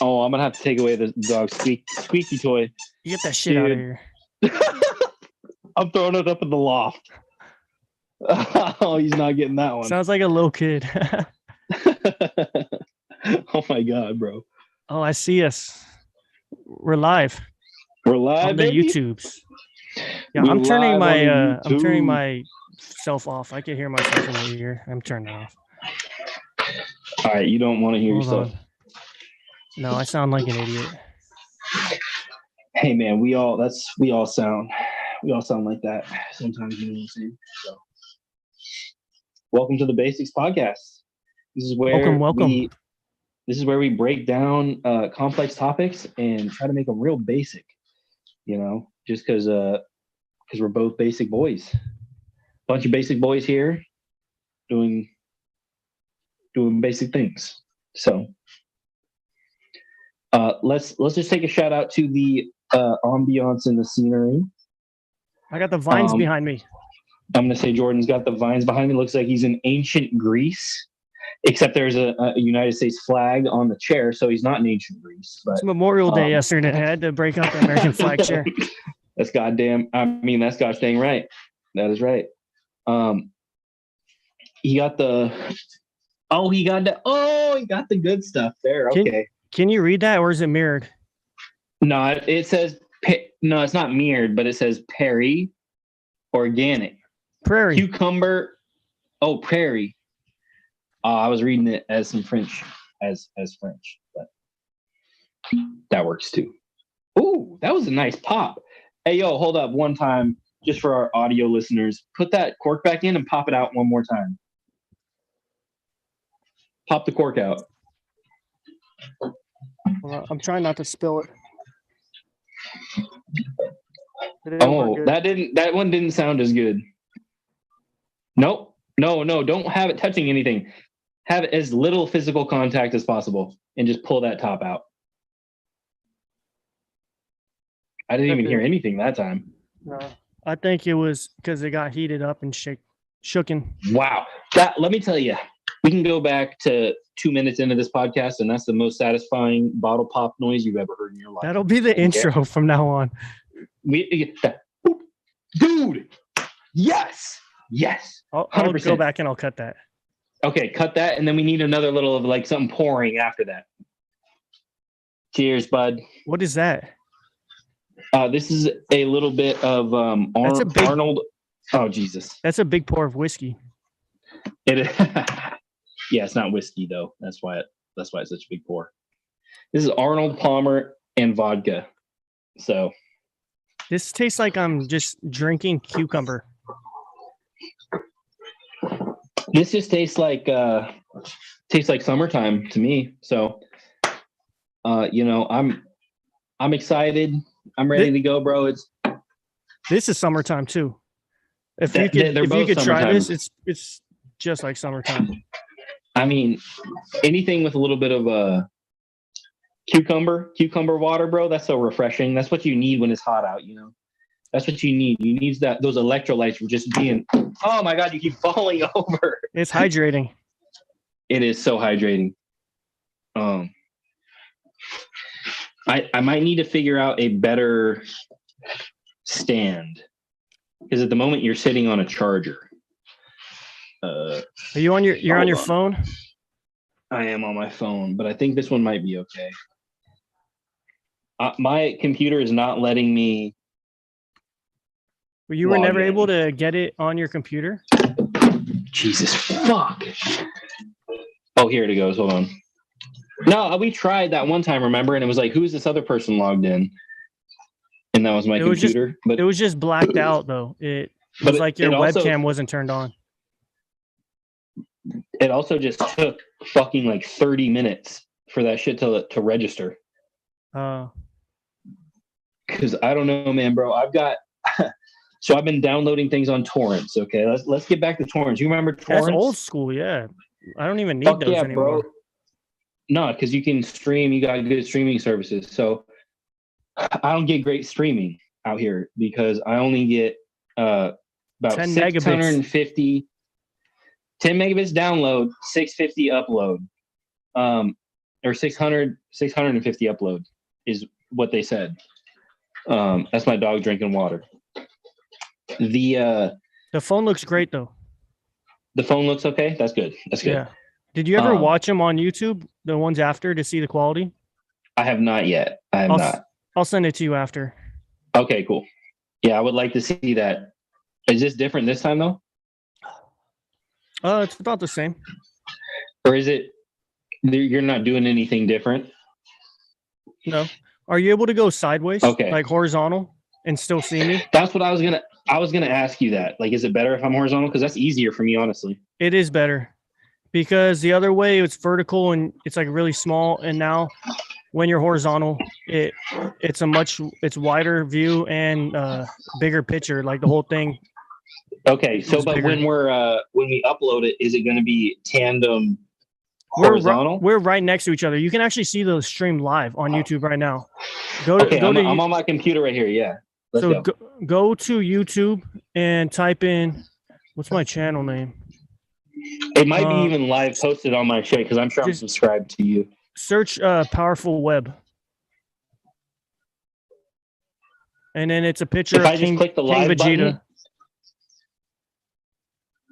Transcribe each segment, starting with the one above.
Oh, I'm gonna have to take away the dog's squeaky toy. You get that shit out of here. I'm throwing it up in the loft. Oh, he's not getting that one. Sounds like a little kid. Oh my god, bro. Oh, I see us. We're live. We're live on the baby? YouTubes. Yeah, We're I'm turning live on the YouTube. myself off. I can hear myself in the ear. I'm turning it off. All right, you don't want to hear Hold yourself. on. No, I sound like an idiot. Hey man, we all sound like that sometimes, you know what I'm saying? So welcome to the Basics Podcast. This is where Welcome. This is where we break down complex topics and try to make them real basic, you know, just because we're both basic boys. Bunch of basic boys here doing basic things. So let's just take a shout out to the ambiance and the scenery. I got the vines behind me. I'm going to say Jordan's got the vines behind me. Looks like he's in ancient Greece. Except there's a United States flag on the chair, so he's not in ancient Greece. But, it's Memorial Day yesterday. I had to break out the American flag chair. That's gosh dang right. That is right. He got the good stuff there. Okay. Can you read that, or is it mirrored? No, it says no. It's not mirrored, but it says Perry Organic Prairie Cucumber. Oh, Prairie. I was reading it as some French, as French, but that works too. Ooh, that was a nice pop. Hey, yo, hold up one time, just for our audio listeners. Put that cork back in and pop it out one more time. Pop the cork out. I'm trying not to spill it. That one didn't sound as good. Nope. No, don't have it touching anything. Have as little physical contact as possible and just pull that top out. I didn't even hear anything that time. No, I think it was because it got heated up and shooken. Wow. Let me tell you, we can go back to 2 minutes into this podcast, and that's the most satisfying bottle pop noise you've ever heard in your life. That'll be the intro from now on. Dude, yes. I'll go back and I'll cut that. Okay, cut that, and then we need another little of like something pouring after that. Cheers, bud. What is that? This is a little bit of Arnold. Oh, Jesus. That's a big pour of whiskey. It is. Yeah, it's not whiskey though. That's why it's such a big pour. This is Arnold Palmer and vodka. So this tastes like I'm just drinking cucumber. This just tastes like summertime to me. So I'm excited. I'm ready to go, bro. This is summertime too. If you could try this, it's just like summertime. I mean, anything with a little bit of cucumber water, bro. That's so refreshing. That's what you need when it's hot out. You know, that's what you need. You need those electrolytes from just being. Oh my God, you keep falling over. It's hydrating. It is so hydrating. I might need to figure out a better stand because at the moment you're sitting on a charger. Are you on your phone? I am on my phone, but I think this one might be okay. My computer is not letting me. You were never able to get it on your computer? Jesus fuck. Oh, here it goes. Hold on. No, we tried that one time, remember? And it was like, who is this other person logged in? And that was my computer. But it was just blacked out, though. It was like your webcam wasn't turned on. It also just took fucking like 30 minutes for that shit to register. Oh. Because I don't know, man, bro. So I've been downloading things on torrents. Okay, let's get back to torrents. You remember torrents? That's old school, yeah. I don't even need those anymore. Bro. No, because you can stream. You got good streaming services. So I don't get great streaming out here because I only get about 10 650, 10 megabits download, 650 upload. or 650 upload is what they said. That's my dog drinking water. The phone looks great though. The phone looks okay. That's good. That's good. Yeah. Did you ever watch them on YouTube? The ones after to see the quality? I have not yet. I'll send it to you after. Okay, cool. Yeah, I would like to see that. Is this different this time though? It's about the same. Or is it you're not doing anything different? No. Are you able to go sideways? Okay. Like horizontal and still see me? That's what I was gonna ask you that. Like, is it better if I'm horizontal? Because that's easier for me, honestly. It is better. Because the other way it's vertical and it's like really small. And now when you're horizontal, it's wider view and bigger picture, like the whole thing. Okay, so but bigger. When we upload it, is it going to be tandem horizontal? We're right next to each other. You can actually see the stream live on YouTube right now. I'm on my computer right here. Yeah. Let's go to YouTube and type in, what's my channel name? It might be even live posted on my shit because I'm sure I'm subscribed to you. Search Powerful Web. And then it's a picture of King Vegeta. Button?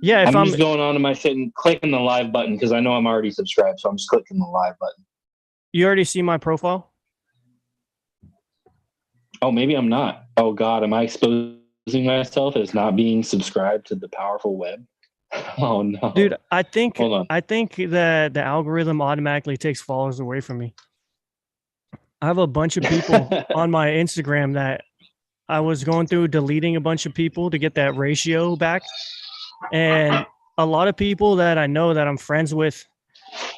Yeah, I'm just going on to my shit and clicking the live button because I know I'm already subscribed, so I'm just clicking the live button. You already see my profile? Oh, maybe I'm not. Oh God, am I exposing myself as not being subscribed to the Powerful Web? Oh no, dude! I think that the algorithm automatically takes followers away from me. I have a bunch of people on my Instagram that I was going through deleting a bunch of people to get that ratio back, and a lot of people that I know that I'm friends with,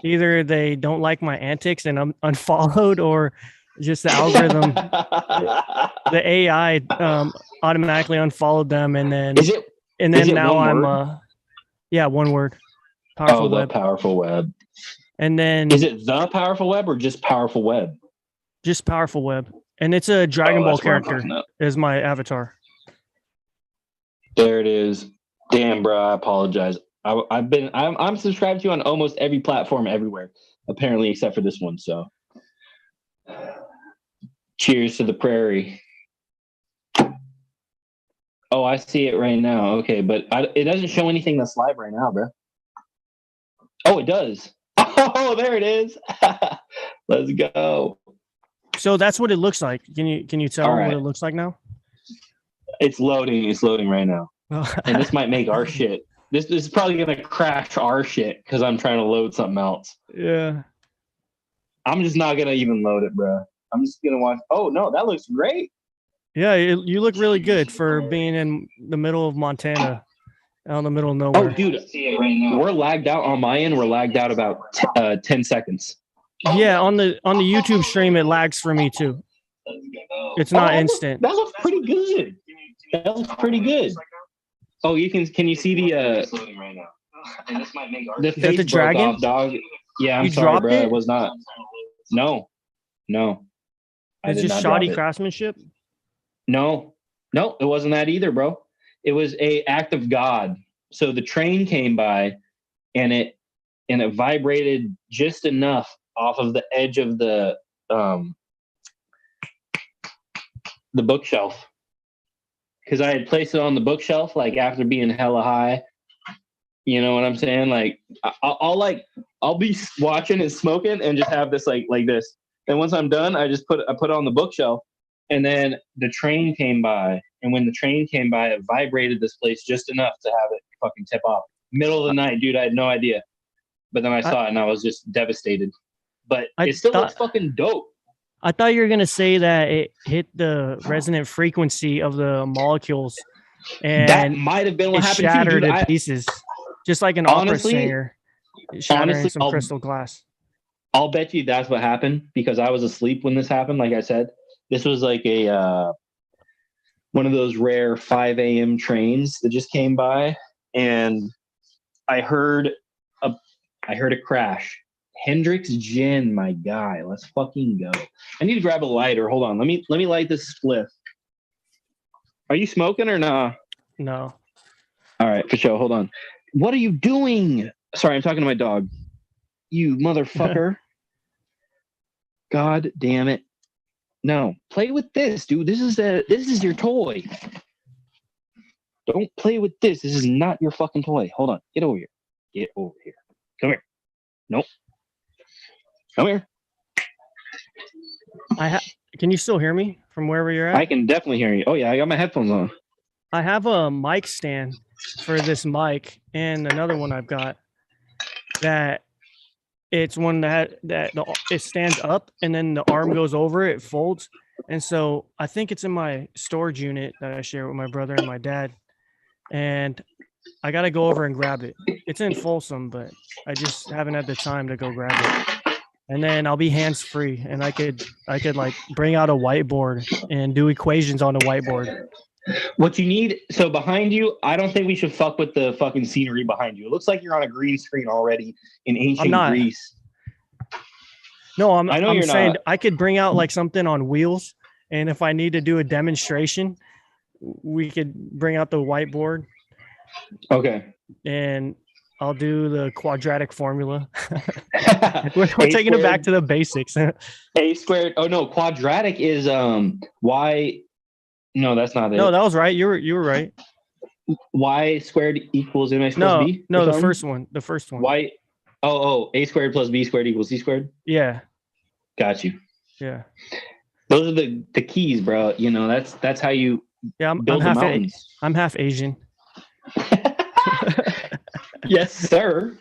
either they don't like my antics and I'm unfollowed, or just the algorithm, the AI automatically unfollowed them, and then now I'm yeah, one word. Powerful Web. Powerful Web. And then is it the Powerful Web or just Powerful Web? Just Powerful Web. And it's a Dragon Ball character is my avatar. There it is. Damn, bro, I apologize. I'm subscribed to you on almost every platform everywhere, apparently, except for this one. So cheers to the prairie. Oh, I see it right now. Okay, but it doesn't show anything that's live right now, bro. Oh, it does. Oh, there it is. Let's go. So that's what it looks like. Can you tell what it looks like now? It's loading. It's loading right now. And this might make our shit. This is probably gonna crash our shit because I'm trying to load something else. Yeah. I'm just not gonna even load it, bro. I'm just gonna watch. Oh no, that looks great. Yeah, you look really good for being in the middle of Montana, out in the middle of nowhere. Oh, dude, we're lagged out on my end. We're lagged out about 10 seconds. Yeah, on the YouTube stream, it lags for me too. It's not instant. That looks pretty good. That looks pretty good. Oh, can you see the face the dragon off, dog? Yeah, I'm sorry, bro. It was not. No. It's just shoddy craftsmanship. No, it wasn't that either, bro. It was a act of God. So the train came by, and it vibrated just enough off of the edge of the bookshelf, because I had placed it on the bookshelf like after being hella high. You know what I'm saying? Like I'll be watching and smoking and just have this like this. And once I'm done, I put it on the bookshelf. And then the train came by, and when the train came by, it vibrated this place just enough to have it fucking tip off. Middle of the night, dude, I had no idea. But then I saw it, and I was just devastated. But it still looks fucking dope. I thought you were going to say that it hit the resonant frequency of the molecules, and that might have been what happened shattered to pieces, just like an opera singer shattering some crystal glass. I'll bet you that's what happened, because I was asleep when this happened, like I said. This was like one of those rare 5 a.m. trains that just came by, and I heard a crash. Hendrick's Gin, my guy. Let's fucking go. I need to grab a lighter. Hold on. Let me light this spliff. Are you smoking or nah? No. All right, for sure. Hold on. What are you doing? Sorry, I'm talking to my dog. You motherfucker. God damn it. No, play with this, dude. This is your toy. Don't play with this. This is not your fucking toy. Hold on. Get over here. Get over here. Come here. Nope. Come here. Can you still hear me from wherever you're at? I can definitely hear you. Oh yeah, I got my headphones on. I have a mic stand for this mic and another one I've got that it's one that it stands up and then the arm goes over it folds. And so I think it's in my storage unit that I share with my brother and my dad. And I got to go over and grab it. It's in Folsom, but I just haven't had the time to go grab it. And then I'll be hands free and I could like bring out a whiteboard and do equations on a whiteboard. What you need, so behind you, I don't think we should fuck with the fucking scenery behind you. It looks like you're on a green screen already in ancient Greece. No, I'm you're saying not. I could bring out like something on wheels, and if I need to do a demonstration, we could bring out the whiteboard. Okay. And I'll do the quadratic formula. We're taking it back to the basics. A squared. Oh no, quadratic is y. No, that's not it. No, that was right. You were right. Y squared equals mx plus b? No, the first one. The first one. Y. Oh, a squared plus b squared equals c squared? Yeah. Got you. Yeah. Those are the keys, bro. You know, that's how you build I'm the mountains. I'm half Asian. Yes, sir.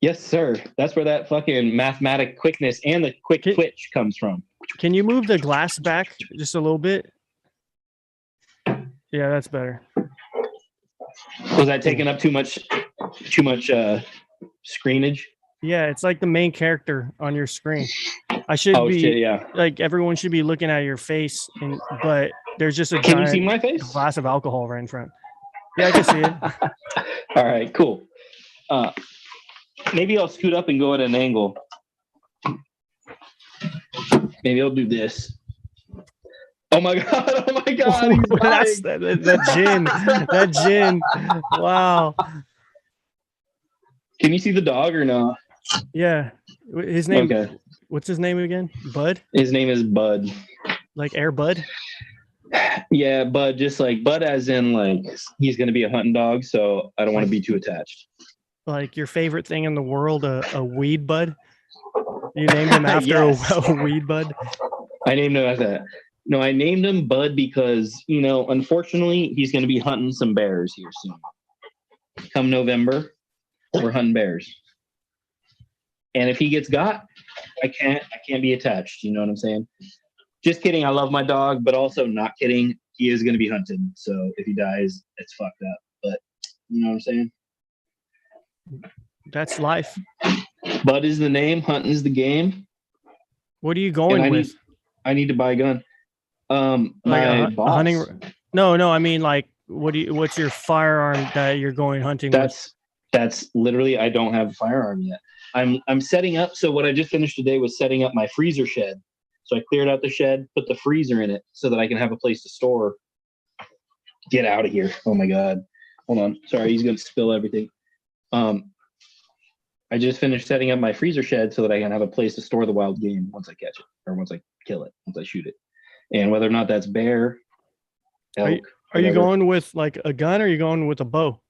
Yes, sir. That's where that fucking mathematic quickness and the quick twitch comes from. Can you move the glass back just a little bit? Yeah, that's better. Was that taking up too much screenage? Yeah, it's like the main character on your screen. I should like everyone should be looking at your face, but there's just a Can you see my face? Glass of alcohol right in front. Yeah, I can see it. All right, cool. Maybe I'll scoot up and go at an angle. Maybe I'll do this. Oh my god! Oh my god! That's that gin. That gin. Wow. Can you see the dog or no? Yeah. His name. Okay. What's his name again? Bud? His name is Bud. Like Air Bud? Yeah, Bud. Just like Bud, as in like he's gonna be a hunting dog, so I don't want to be too attached. Like your favorite thing in the world, a weed bud? You named him after yes. a weed bud? I named him after that. No, I named him Bud because, unfortunately, he's going to be hunting some bears here soon. Come November, we're hunting bears. And if he gets got, I can't be attached. You know what I'm saying? Just kidding. I love my dog, but also not kidding. He is going to be hunted. So if he dies, it's fucked up. But you know what I'm saying? That's life. Bud is the name. Hunting's the game. What are you going with? I need to buy a gun. My boss. Hunting. No. I mean, like, what's your firearm that you're going hunting with? That's literally, I don't have a firearm yet. I'm setting up. So what I just finished today was setting up my freezer shed. So I cleared out the shed, put the freezer in it so that I can have a place to store. Get out of here. Oh my God. Hold on. Sorry. He's going to spill everything. I just finished setting up my freezer shed so that I can have a place to store the wild game once I catch it or once I kill it, once I shoot it. And whether or not that's bear, elk. Are you going with like a gun or are you going with a bow?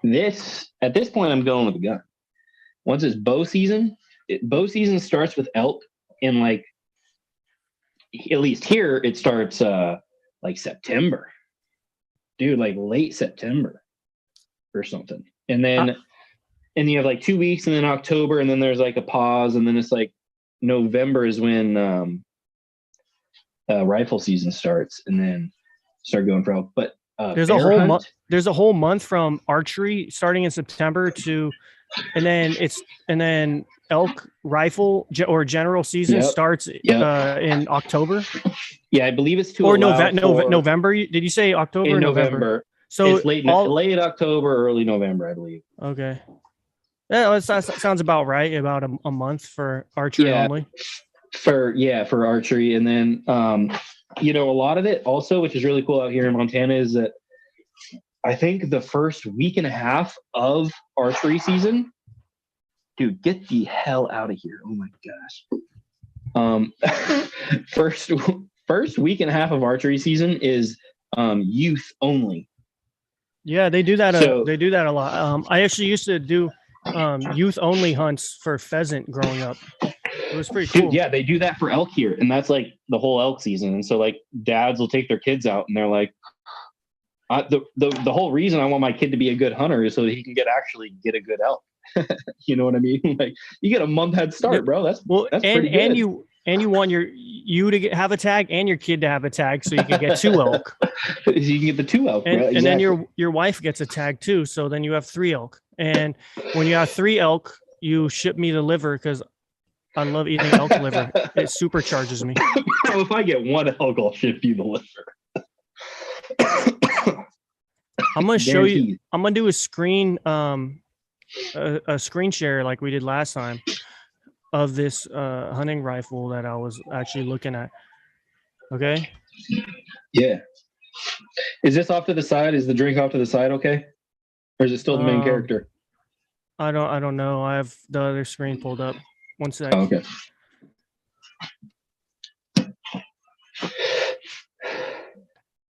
At this point, I'm going with a gun. Once it's bow season starts with elk in like, at least here, it starts like September. Dude, like late September or something. And then and you have like 2 weeks and then October and then there's like a pause and then it's like November is when rifle season starts and then start going for elk. But there's a whole month. There's a whole month from archery starting in September to, and then elk rifle or general season starts in October. Yeah, I believe it's November. Did you say October? In November. So it's late October, early November, I believe. Okay. Yeah, that sounds about right. About a month for archery only. For archery. And then, a lot of it also, which is really cool out here in Montana, is that I think the first week and a half of archery season dude, get the hell out of here. Oh my gosh. First week and a half of archery season is youth only. Yeah, they do that. So- They do that a lot. I actually used to do youth only hunts for pheasant growing up. It was pretty cool. Dude, yeah, they do that for elk here, and that's like the whole elk season. And so like dads will take their kids out, and they're like, the whole reason I want my kid to be a good hunter is so that he can actually get a good elk. You know what I mean? Like you get a month head start, bro. That's pretty good. And you want you to have a tag and your kid to have a tag, so you can get 2 elk. So you can get the 2 elk, and, right? and then your wife gets a tag too, so then you have 3 elk. And when you have 3 elk, you ship me the liver because I love eating elk liver. It supercharges me. If I get 1 elk, I'll ship you the liver. I'm gonna show you. I'm gonna do a screen screen share like we did last time of this hunting rifle that I was actually looking at. Okay. Yeah. Is this off to the side? Is the drink off to the side okay? Or is it still the main character? I don't know. I have the other screen pulled up. One sec. Oh, okay.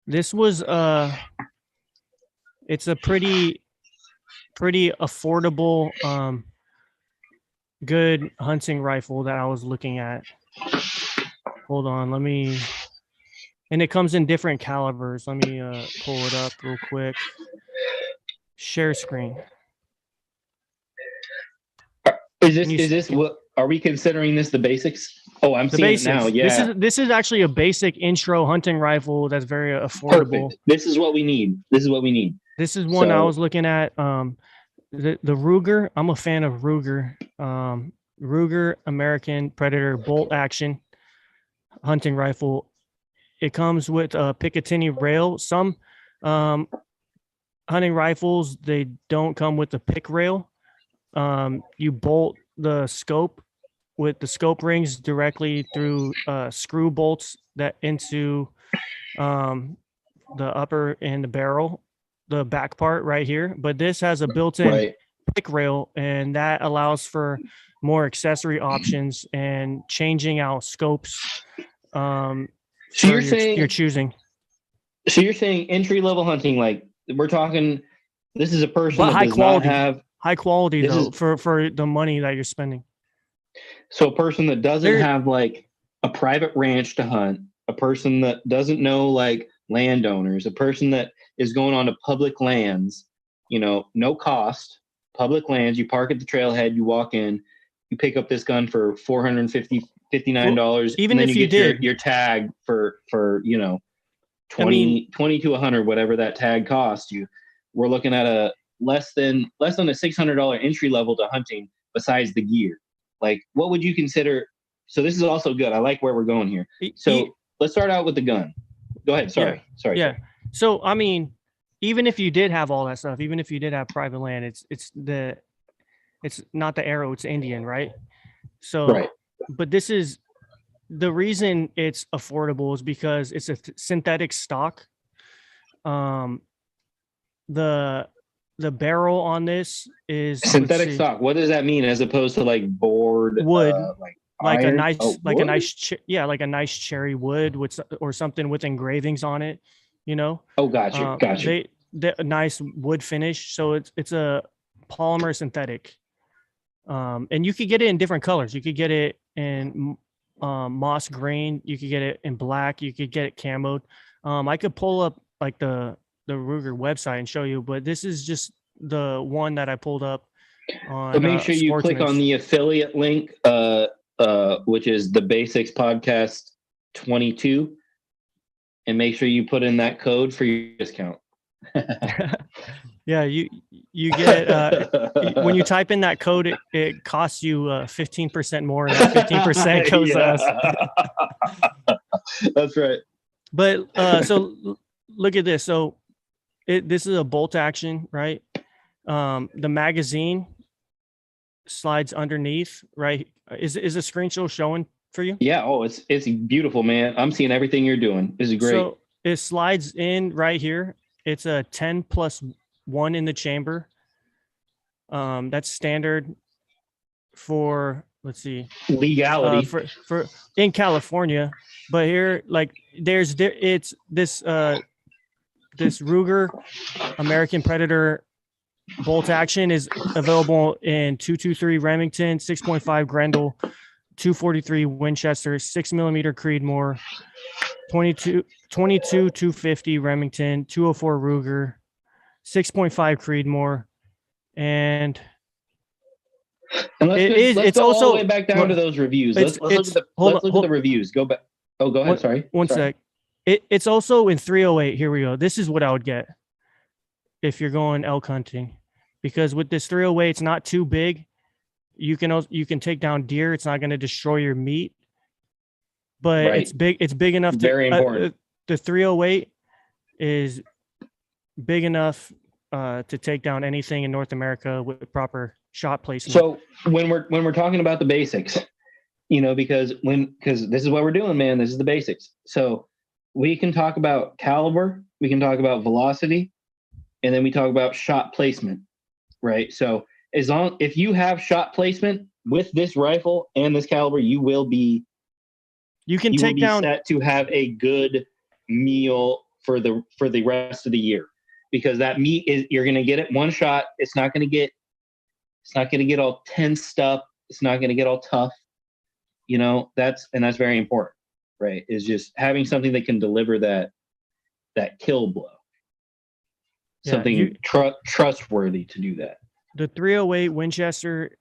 This was it's a pretty affordable good hunting rifle that I was looking at. Hold on, and it comes in different calibers. Let me pull it up real quick. Share screen. Is this what are we considering this the basics? Oh, I'm seeing it now. Yeah. This is actually a basic intro hunting rifle that's very affordable. Perfect. This is what we need. This is one I was looking at. The Ruger. I'm a fan of Ruger. Ruger American Predator bolt action hunting rifle. It comes with a Picatinny rail. Some hunting rifles, they don't come with the pick rail. You bolt the scope with the scope rings directly through screw bolts that into the upper and the barrel, the back part right here. But this has a built-in pick rail, and that allows for more accessory options and changing out scopes. So you're choosing. So you're saying entry-level hunting, like we're talking, this is a person that does not have high quality though for the money that you're spending. So a person that doesn't have like a private ranch to hunt, a person that doesn't know like landowners, a person that is going on to public lands, no cost, public lands, you park at the trailhead, you walk in, you pick up this gun for $459, even and then if you get your tag for 20 to 100, whatever that tag costs you. We're looking at a less than a $600 entry level to hunting besides the gear. Like, what would you consider? So this is also good. I like where we're going here. So let's start out with the gun. Go ahead. Sorry. Yeah. So, even if you did have all that stuff, even if you did have private land, it's not the arrow, it's Indian, right? So, right. But this is the reason it's affordable is because it's a synthetic stock. The barrel on this is synthetic stock. What does that mean as opposed to like board wood, like iron? a nice cherry wood or something with engravings on it, Oh, gotcha. The nice wood finish. So it's a polymer synthetic. And you could get it in different colors. You could get it in moss green. You could get it in black. You could get it camoed. I could pull up like the Ruger website and show you, but this is just the one that I pulled up on. So make sure you click on the affiliate link, which is the Basics Podcast 22, and make sure you put in that code for your discount. Yeah, you get when you type in that code, it costs you 15% more, and 15% goes to us. That's right. But so look at this. So this is a bolt action, right? The magazine slides underneath, right? Is a screen showing for you? Yeah. Oh, it's beautiful, man. I'm seeing everything you're doing. This is great. So it slides in right here. It's a 10+1 in the chamber. That's standard. for, let's see, legality. For in California, but here, like, it's this this Ruger American Predator bolt action is available in 223 Remington, 6.5 Grendel, 243 Winchester, 6mm Creedmoor, 22 250 Remington, 204 Ruger, 6.5 Creedmoor, and let's go also all the way back down to those reviews. Let's look at the reviews. Go back. Oh, go ahead. Sorry. One sec. It's also in 308. Here we go. This is what I would get if you're going elk hunting, because with this 308, it's not too big. You can take down deer. It's not going to destroy your meat, but right. It's big. It's big enough. Very important. The 308 is big enough to take down anything in North America with proper shot placement. So when we're talking about the basics, because this is what we're doing, man. This is the basics. So we can talk about caliber, we can talk about velocity, and then we talk about shot placement, right? So if you have shot placement with this rifle and this caliber, you will be set to have a good meal for the rest of the year, because that meat you're going to get it one shot. It's not going to get all tensed up. It's not going to get all tough. That's very important, right? Is just having something that can deliver that kill blow. Yeah, something trustworthy to do that. The 308 Winchester,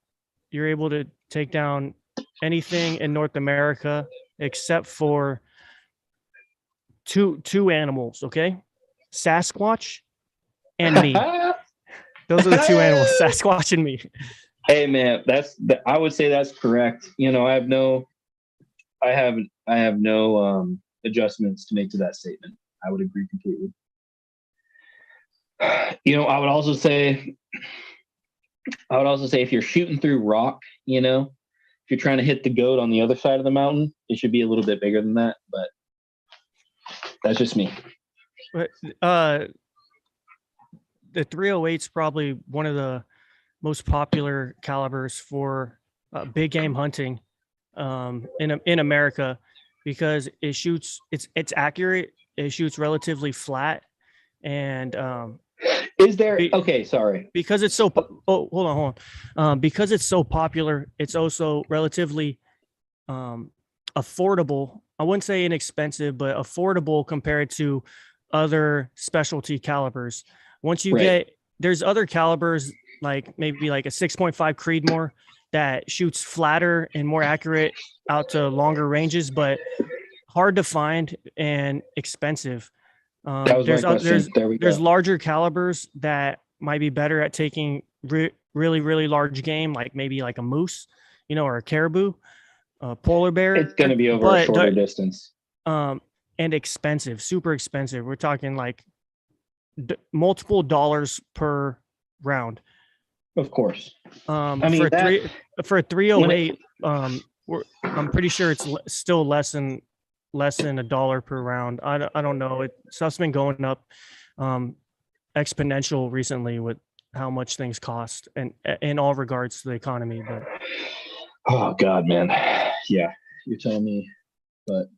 you're able to take down anything in North America except for two animals, okay? Sasquatch and me. Those are the two animals, Sasquatch and me. Hey man, I would say that's correct. I have no adjustments to make to that statement. I would agree completely. I would also say if you're shooting through rock, if you're trying to hit the goat on the other side of the mountain, it should be a little bit bigger than that, but that's just me. But the 308 is probably one of the most popular calibers for big game hunting in America, because it shoots. It's accurate. It shoots relatively flat, and is there okay? Sorry, because it's so. Oh, hold on. Because it's so popular, it's also relatively affordable. I wouldn't say inexpensive, but affordable compared to other specialty calibers. Once you get, there's other calibers like maybe like a 6.5 Creedmoor that shoots flatter and more accurate out to longer ranges, but hard to find and expensive. There's larger calibers that might be better at taking really, really large game, like maybe like a moose, or a caribou, a polar bear. It's going to be over a shorter distance. And expensive, super expensive. We're talking like multiple dollars per round. Of course. For a 308, I'm pretty sure it's still less than $1 per round. I don't know. Stuff's been going up exponential recently with how much things cost, and in all regards to the economy. But oh God, man, yeah, you're telling me. But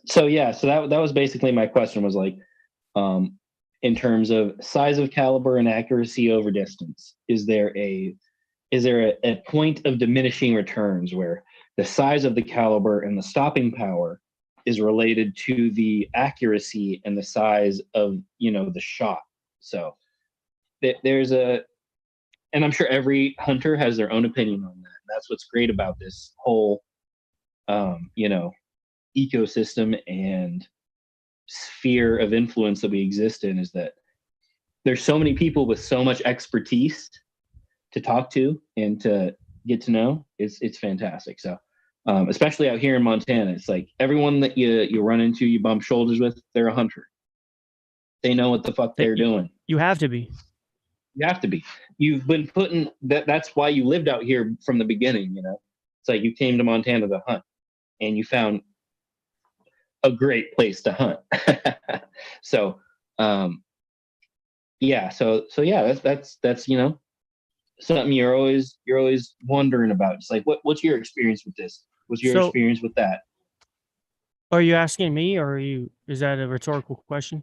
so that was basically my question, was like, in terms of size of caliber and accuracy over distance, is there a point of diminishing returns where the size of the caliber and the stopping power is related to the accuracy and the size of the shot? So and I'm sure every hunter has their own opinion on that. That's what's great about this whole ecosystem and sphere of influence that we exist in, is that there's so many people with so much expertise to talk to and to get to know. It's fantastic. So especially out here in Montana, it's like everyone that you run into, you bump shoulders with, they're a hunter. They know what the fuck they're doing. You have to be. You've been putting that's why you lived out here from the beginning. It's like you came to Montana to hunt and you found a great place to hunt. So that's something you're always wondering about? Just like what's your experience with this? What's your So, experience with that? are you asking me, or is that a rhetorical question?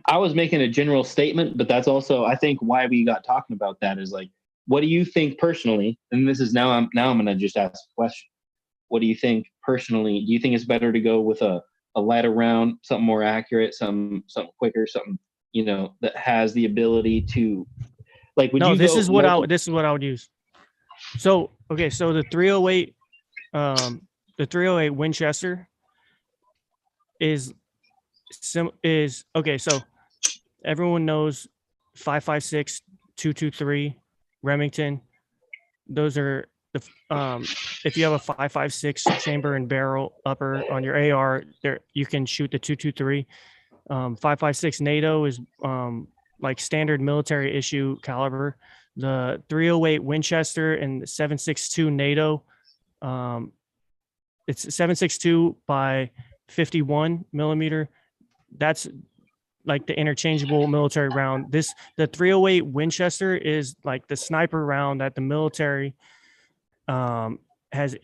I was making a general statement, but that's also I think why we got talking about that is like, what do you think personally? And this is now I'm gonna just ask a question. What do you think personally? Do you think it's better to go with a lighter round, something more accurate, something quicker, something that has the ability to like? Would No, you this go is what I would use. So okay, so the 308, the 308 Winchester is okay. So everyone knows 5.56, 223 Remington. Those are the if you have a 5.56 chamber and barrel upper on your AR, there you can shoot the 223. 5.56 NATO is like standard military issue caliber. The 308 Winchester and the 7.62 NATO, it's 7.62 by 51 millimeter. That's like the interchangeable military round. The 308 Winchester is like the sniper round that the military has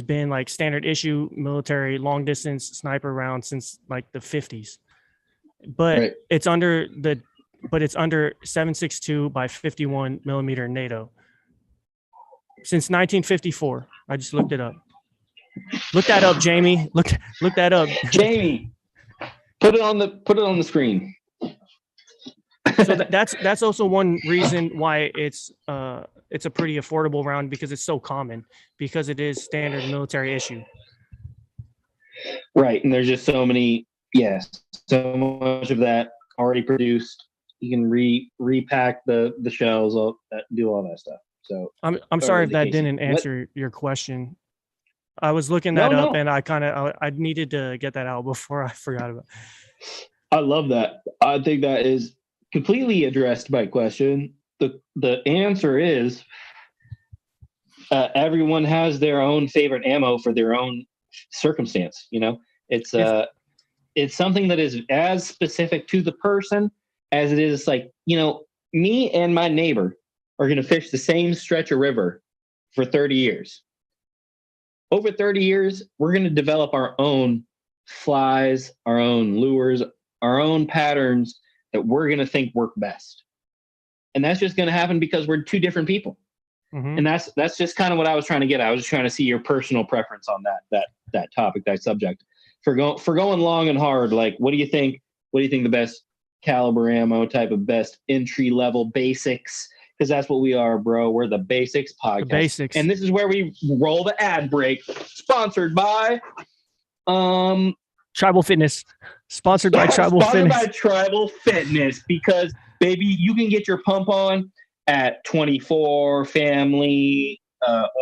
been like standard issue military long distance sniper round since like the 50s. But right. it's under 7.62 by 51 millimeter NATO since 1954. I just looked it up. Look that up, Jamie. Look that up. Jamie, put it on the screen. So that's also one reason why it's a pretty affordable round, because it's so common, because it is standard military issue. Right, and there's just so much of that already produced. You can repack the shells, do all that stuff. So I'm sorry if that didn't answer your question. I was looking that up, and I needed to get that out before I forgot about it. I love that. I think that is completely addressed my question. The answer is everyone has their own favorite ammo for their own circumstance. It's something that is as specific to the person as it is like, me and my neighbor are going to fish the same stretch of river for 30 years. Over 30 years, we're going to develop our own flies, our own lures, our own patterns that we're going to think work best. And that's just going to happen because we're two different people. Mm-hmm. And that's just kind of what I was trying to get at. I was just trying to see your personal preference on that topic, that subject. For going long and hard, like, what do you think? What do you think the best caliber ammo type of best entry level basics? Because that's what we are, bro. We're the Basics Podcast. The Basics. And this is where we roll the ad break. Sponsored by Tribal Fitness. Sponsored by Tribal Fitness. Because, baby, you can get your pump on at 24, Family,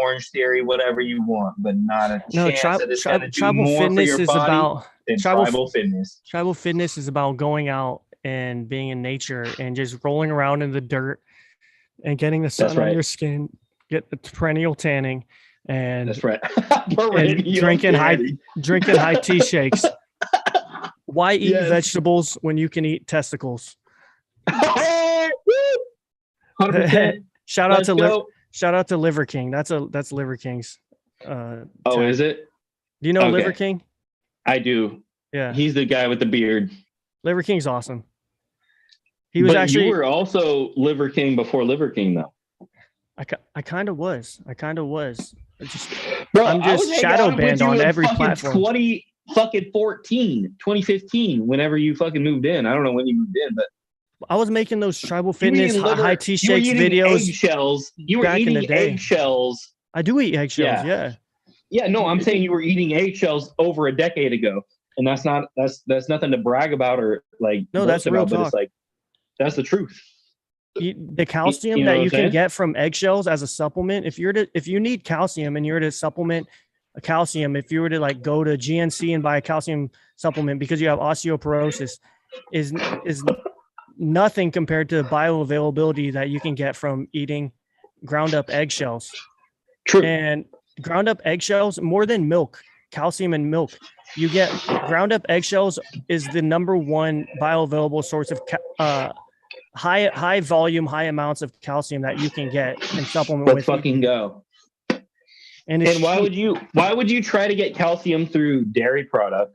Orange Theory, whatever you want, but not a chance that it's going to do more Fitness for your is body about than Tribal Fitness. Tribal Fitness is about going out and being in nature and just rolling around in the dirt and getting the sun on your skin, get the perennial tanning, and that's right. and drinking high tea shakes. Why eat vegetables when you can eat testicles? 100%. Shout out to Liver King. That's Liver King's. Is it? Do you know Liver King? I do. Yeah, he's the guy with the beard. Liver King's awesome. He was actually. You were also Liver King before Liver King, though. I kind of was. Bro, I'm just shadow banned on every platform. 2015, whenever you fucking moved in. I don't know when you moved in, but I was making those Tribal Fitness high tea shakes videos. Eggshells. You were eating eggshells. I do eat eggshells. Yeah. Yeah. No, I'm saying you were eating eggshells over a decade ago, and that's nothing to brag about or like. No, that's real talk. But it's like that's the truth. The calcium that you can get from eggshells as a supplement, if you need calcium and you're to supplement a calcium, if you were to like go to GNC and buy a calcium supplement because you have osteoporosis, is nothing compared to the bioavailability that you can get from eating ground up eggshells. True. And ground up eggshells, more than milk, calcium in milk, you get ground up eggshells is the number one bioavailable source of high volume, high amounts of calcium that you can get and supplement Let's with. fucking go. And why would you try to get calcium through dairy product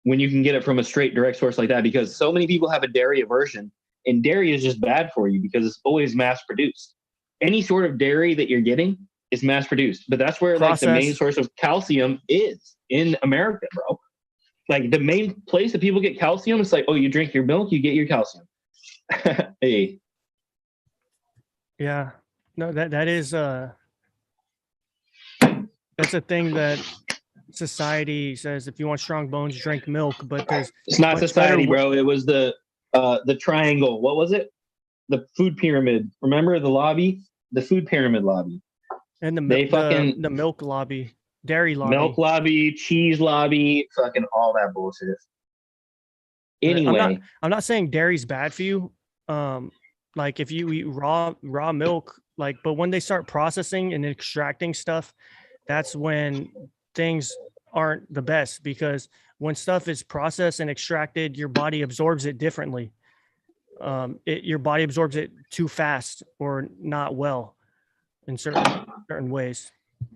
when you can get it from a straight direct source like that? Because so many people have a dairy aversion, and dairy is just bad for you because it's always mass produced. Any sort of dairy that you're getting is mass produced, but that's where like the main source of calcium is in America, bro. Like the main place that people get calcium, it's like, oh, you drink your milk, you get your calcium. Hey. Yeah. No, that is that's a thing that society says if you want strong bones, drink milk, but it's not society, bro. It was the triangle. What was it? The food pyramid. Remember the lobby? The food pyramid lobby. And the milk lobby, dairy lobby. Milk lobby, cheese lobby, fucking all that bullshit. Anyway. I'm not saying dairy's bad for you. Like if you eat raw milk, like, but when they start processing and extracting stuff, that's when things aren't the best, because when stuff is processed and extracted, your body absorbs it differently. Your body absorbs it too fast or not well in certain ways.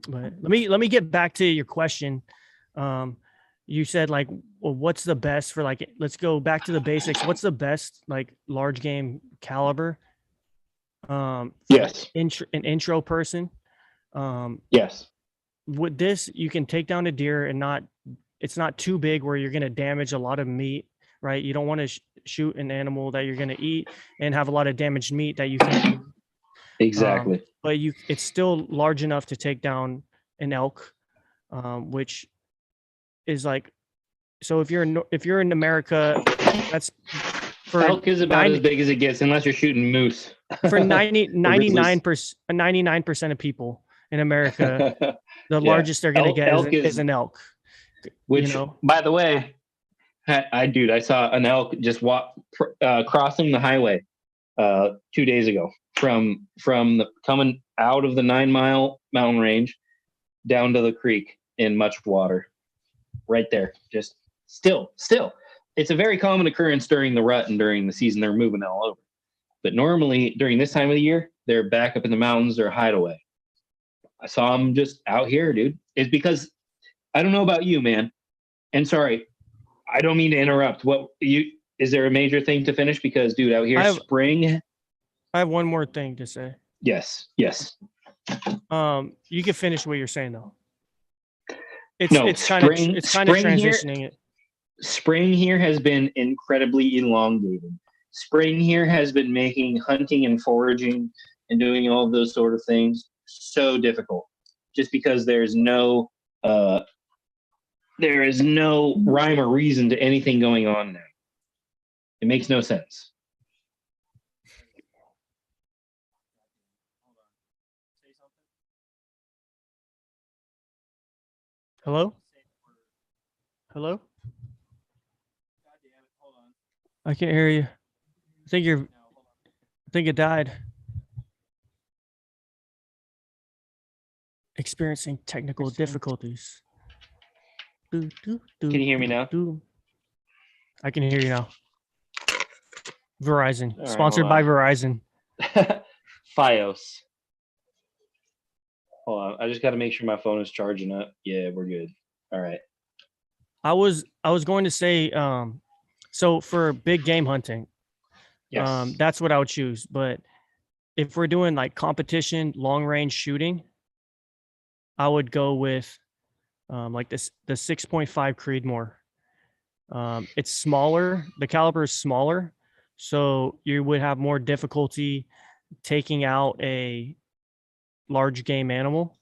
But let me get back to your question. You said like, well, what's the best for, like, let's go back to the basics. What's the best like large game caliber? Yes. An intro person. Yes. With this, you can take down a deer and it's not too big where you're going to damage a lot of meat, right? You don't want to shoot an animal that you're going to eat and have a lot of damaged meat that you can't eat. Exactly. But it's still large enough to take down an elk, which is like, so if you're in America, that's for elk is about as big as it gets, unless you're shooting moose. For 99% of people in America, the largest they're going to get is an elk. Which, by the way, I saw an elk just crossing the highway 2 days ago from coming out of the 9 Mile mountain range down to the creek in Much Water, right there. Just still, it's a very common occurrence during the rut and during the season. They're moving all over, but normally during this time of the year, they're back up in the mountains or hideaway. I saw them just out here, dude. It's because I don't know about you, man. And sorry, I don't mean to interrupt. Is there a major thing to finish? Because, dude, out here, spring. I have one more thing to say. Yes. You can finish what you're saying though. It's kind of transitioning it. Spring here has been incredibly elongated. Spring here has been making hunting and foraging and doing all of those sort of things so difficult, just because there is no rhyme or reason to anything going on now. It makes no sense. Hello? I can't hear you. I think it died. Experiencing technical difficulties. Can you hear me now? I can hear you now. Verizon. Right, sponsored by Verizon. Fios. Hold on. I just got to make sure my phone is charging up. Yeah, we're good. All right. I was going to say, so for big game hunting, yes, that's what I would choose. But if we're doing like competition, long range shooting, I would go with like the 6.5 Creedmoor. It's smaller. The caliber is smaller, so you would have more difficulty taking out a large game animal.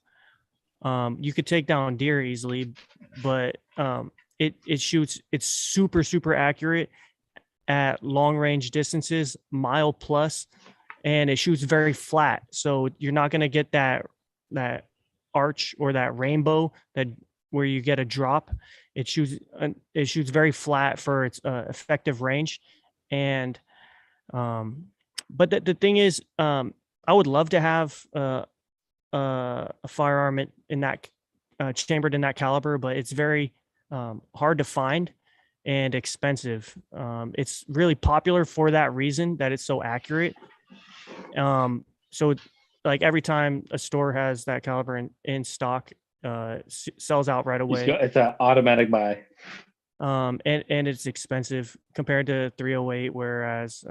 You could take down deer easily, but it shoots. It's super accurate at long range distances, mile plus, and it shoots very flat. So you're not going to get that arch or that rainbow where you get a drop. It shoots very flat for its effective range. And but the thing is, I would love to have a firearm in that chambered in that caliber, but it's very hard to find, and expensive. It's really popular for that reason, that it's so accurate. So like every time a store has that caliber in stock, sells out right away. It's an automatic buy. And it's expensive compared to 308, whereas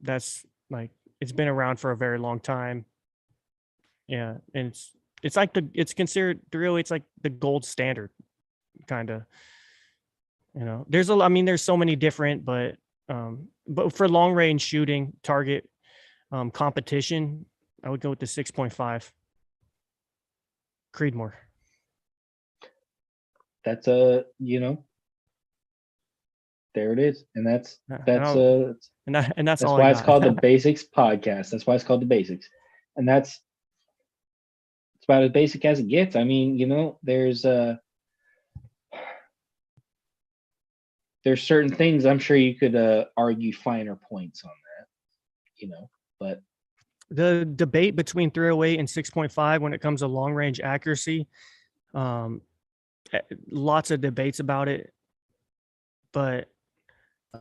that's like, it's been around for a very long time. Yeah, and it's like it's considered 308's like the gold standard, kind of. There's there's so many different, but for long range shooting, target competition, I would go with the 6.5 Creedmoor. That's there it is, and that's all. Why it's called the Basics Podcast. That's why it's called the Basics, and it's about as basic as it gets. I mean, there's certain things I'm sure you could argue finer points on that, but the debate between 308 and 6.5 when it comes to long range accuracy, lots of debates about it, but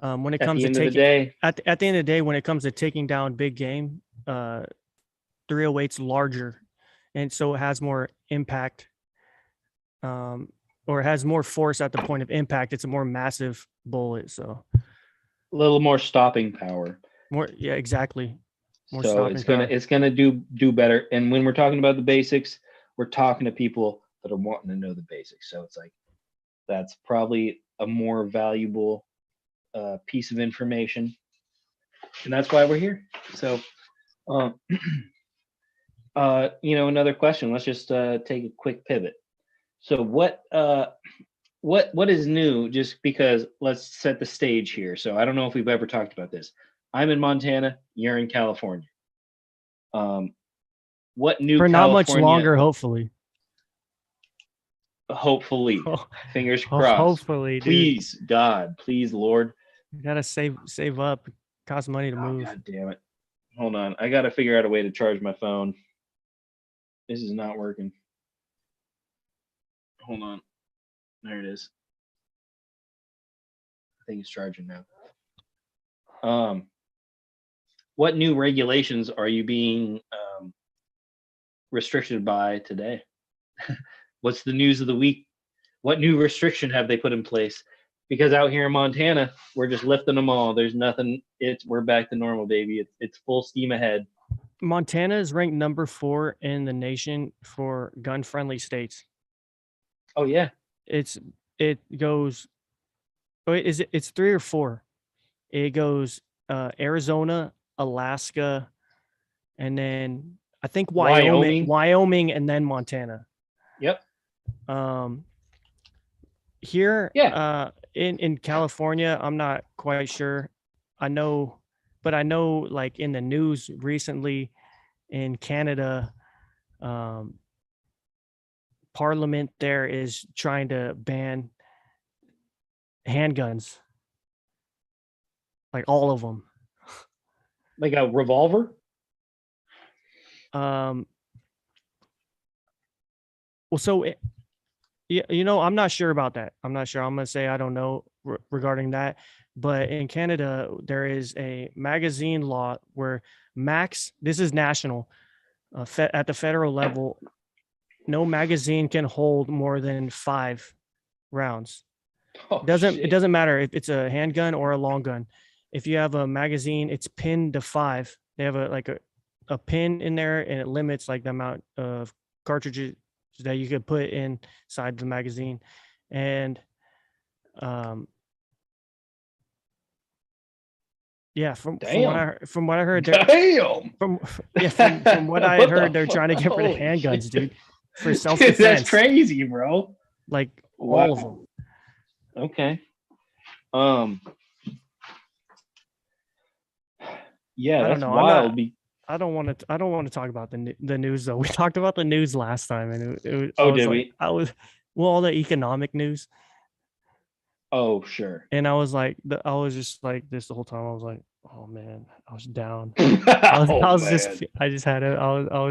when it comes to taking at the end of the day, when it comes to taking down big game, 308's larger, and so it has more impact, or it has more force at the point of impact. It's a more massive bullet, so a little more stopping power. Yeah, exactly. More so it's gonna do better. And when we're talking about the basics, we're talking to people that are wanting to know the basics. So it's like that's probably a more valuable piece of information, and that's why we're here. So, another question. Let's just take a quick pivot. So, what is new? Just because, let's set the stage here. So, I don't know if we've ever talked about this. I'm in Montana. You're in California. What new? For not much longer, hopefully. Hopefully, fingers crossed. Hopefully, please, dude. God, please, Lord. You gotta save up. It costs money to move. God damn it! Hold on, I gotta figure out a way to charge my phone. This is not working. Hold on, there it is. I think it's charging now. What new regulations are you being restricted by today? What's the news of the week? What new restriction have they put in place? Because out here in Montana, we're just lifting them all. There's nothing. We're back to normal, baby. It's full steam ahead. Montana is ranked number 4 in the nation for gun-friendly states. Oh yeah. It goes. It's 3 or 4. It goes Arizona, Alaska, and then I think Wyoming, and then Montana. Yep. Here, in California, I'm not quite sure. I know like in the news recently in Canada, Parliament there is trying to ban handguns, like all of them. Like a revolver? Well, so I'm not sure about that. I'm not sure. I'm going to say I don't know regarding that. But in Canada, there is a magazine law where this is national, at the federal level, no magazine can hold more than 5 rounds. It doesn't matter if it's a handgun or a long gun. If you have a magazine, it's pinned to 5. They have a pin in there, and it limits like the amount of cartridges that you could put inside the magazine. And from what I heard, from what I had heard, they're trying to get rid of handguns, dude, for self-defense. That's crazy, bro. Like all of them. Okay. Yeah, that's wild. I don't want to talk about the news though. We talked about the news last time, and we? All the economic news. Oh, sure. And I was just like this the whole time. I was like, oh man, I was down. I was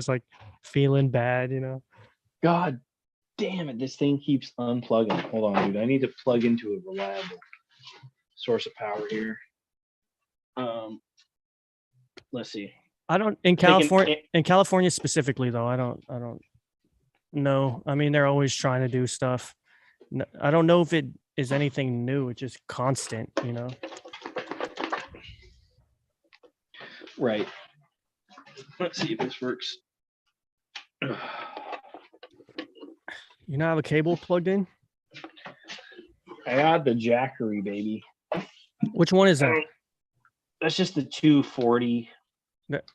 like feeling bad, God damn it, this thing keeps unplugging. Hold on, dude. I need to plug into a reliable. source of power here. Let's see. I don't in California specifically though. I don't know. I mean, they're always trying to do stuff. I don't know if it is anything new. It's just constant, you know. Right. Let's see if this works. You not have a cable plugged in? I got the Jackery, baby. Which one is that? That's just the 240.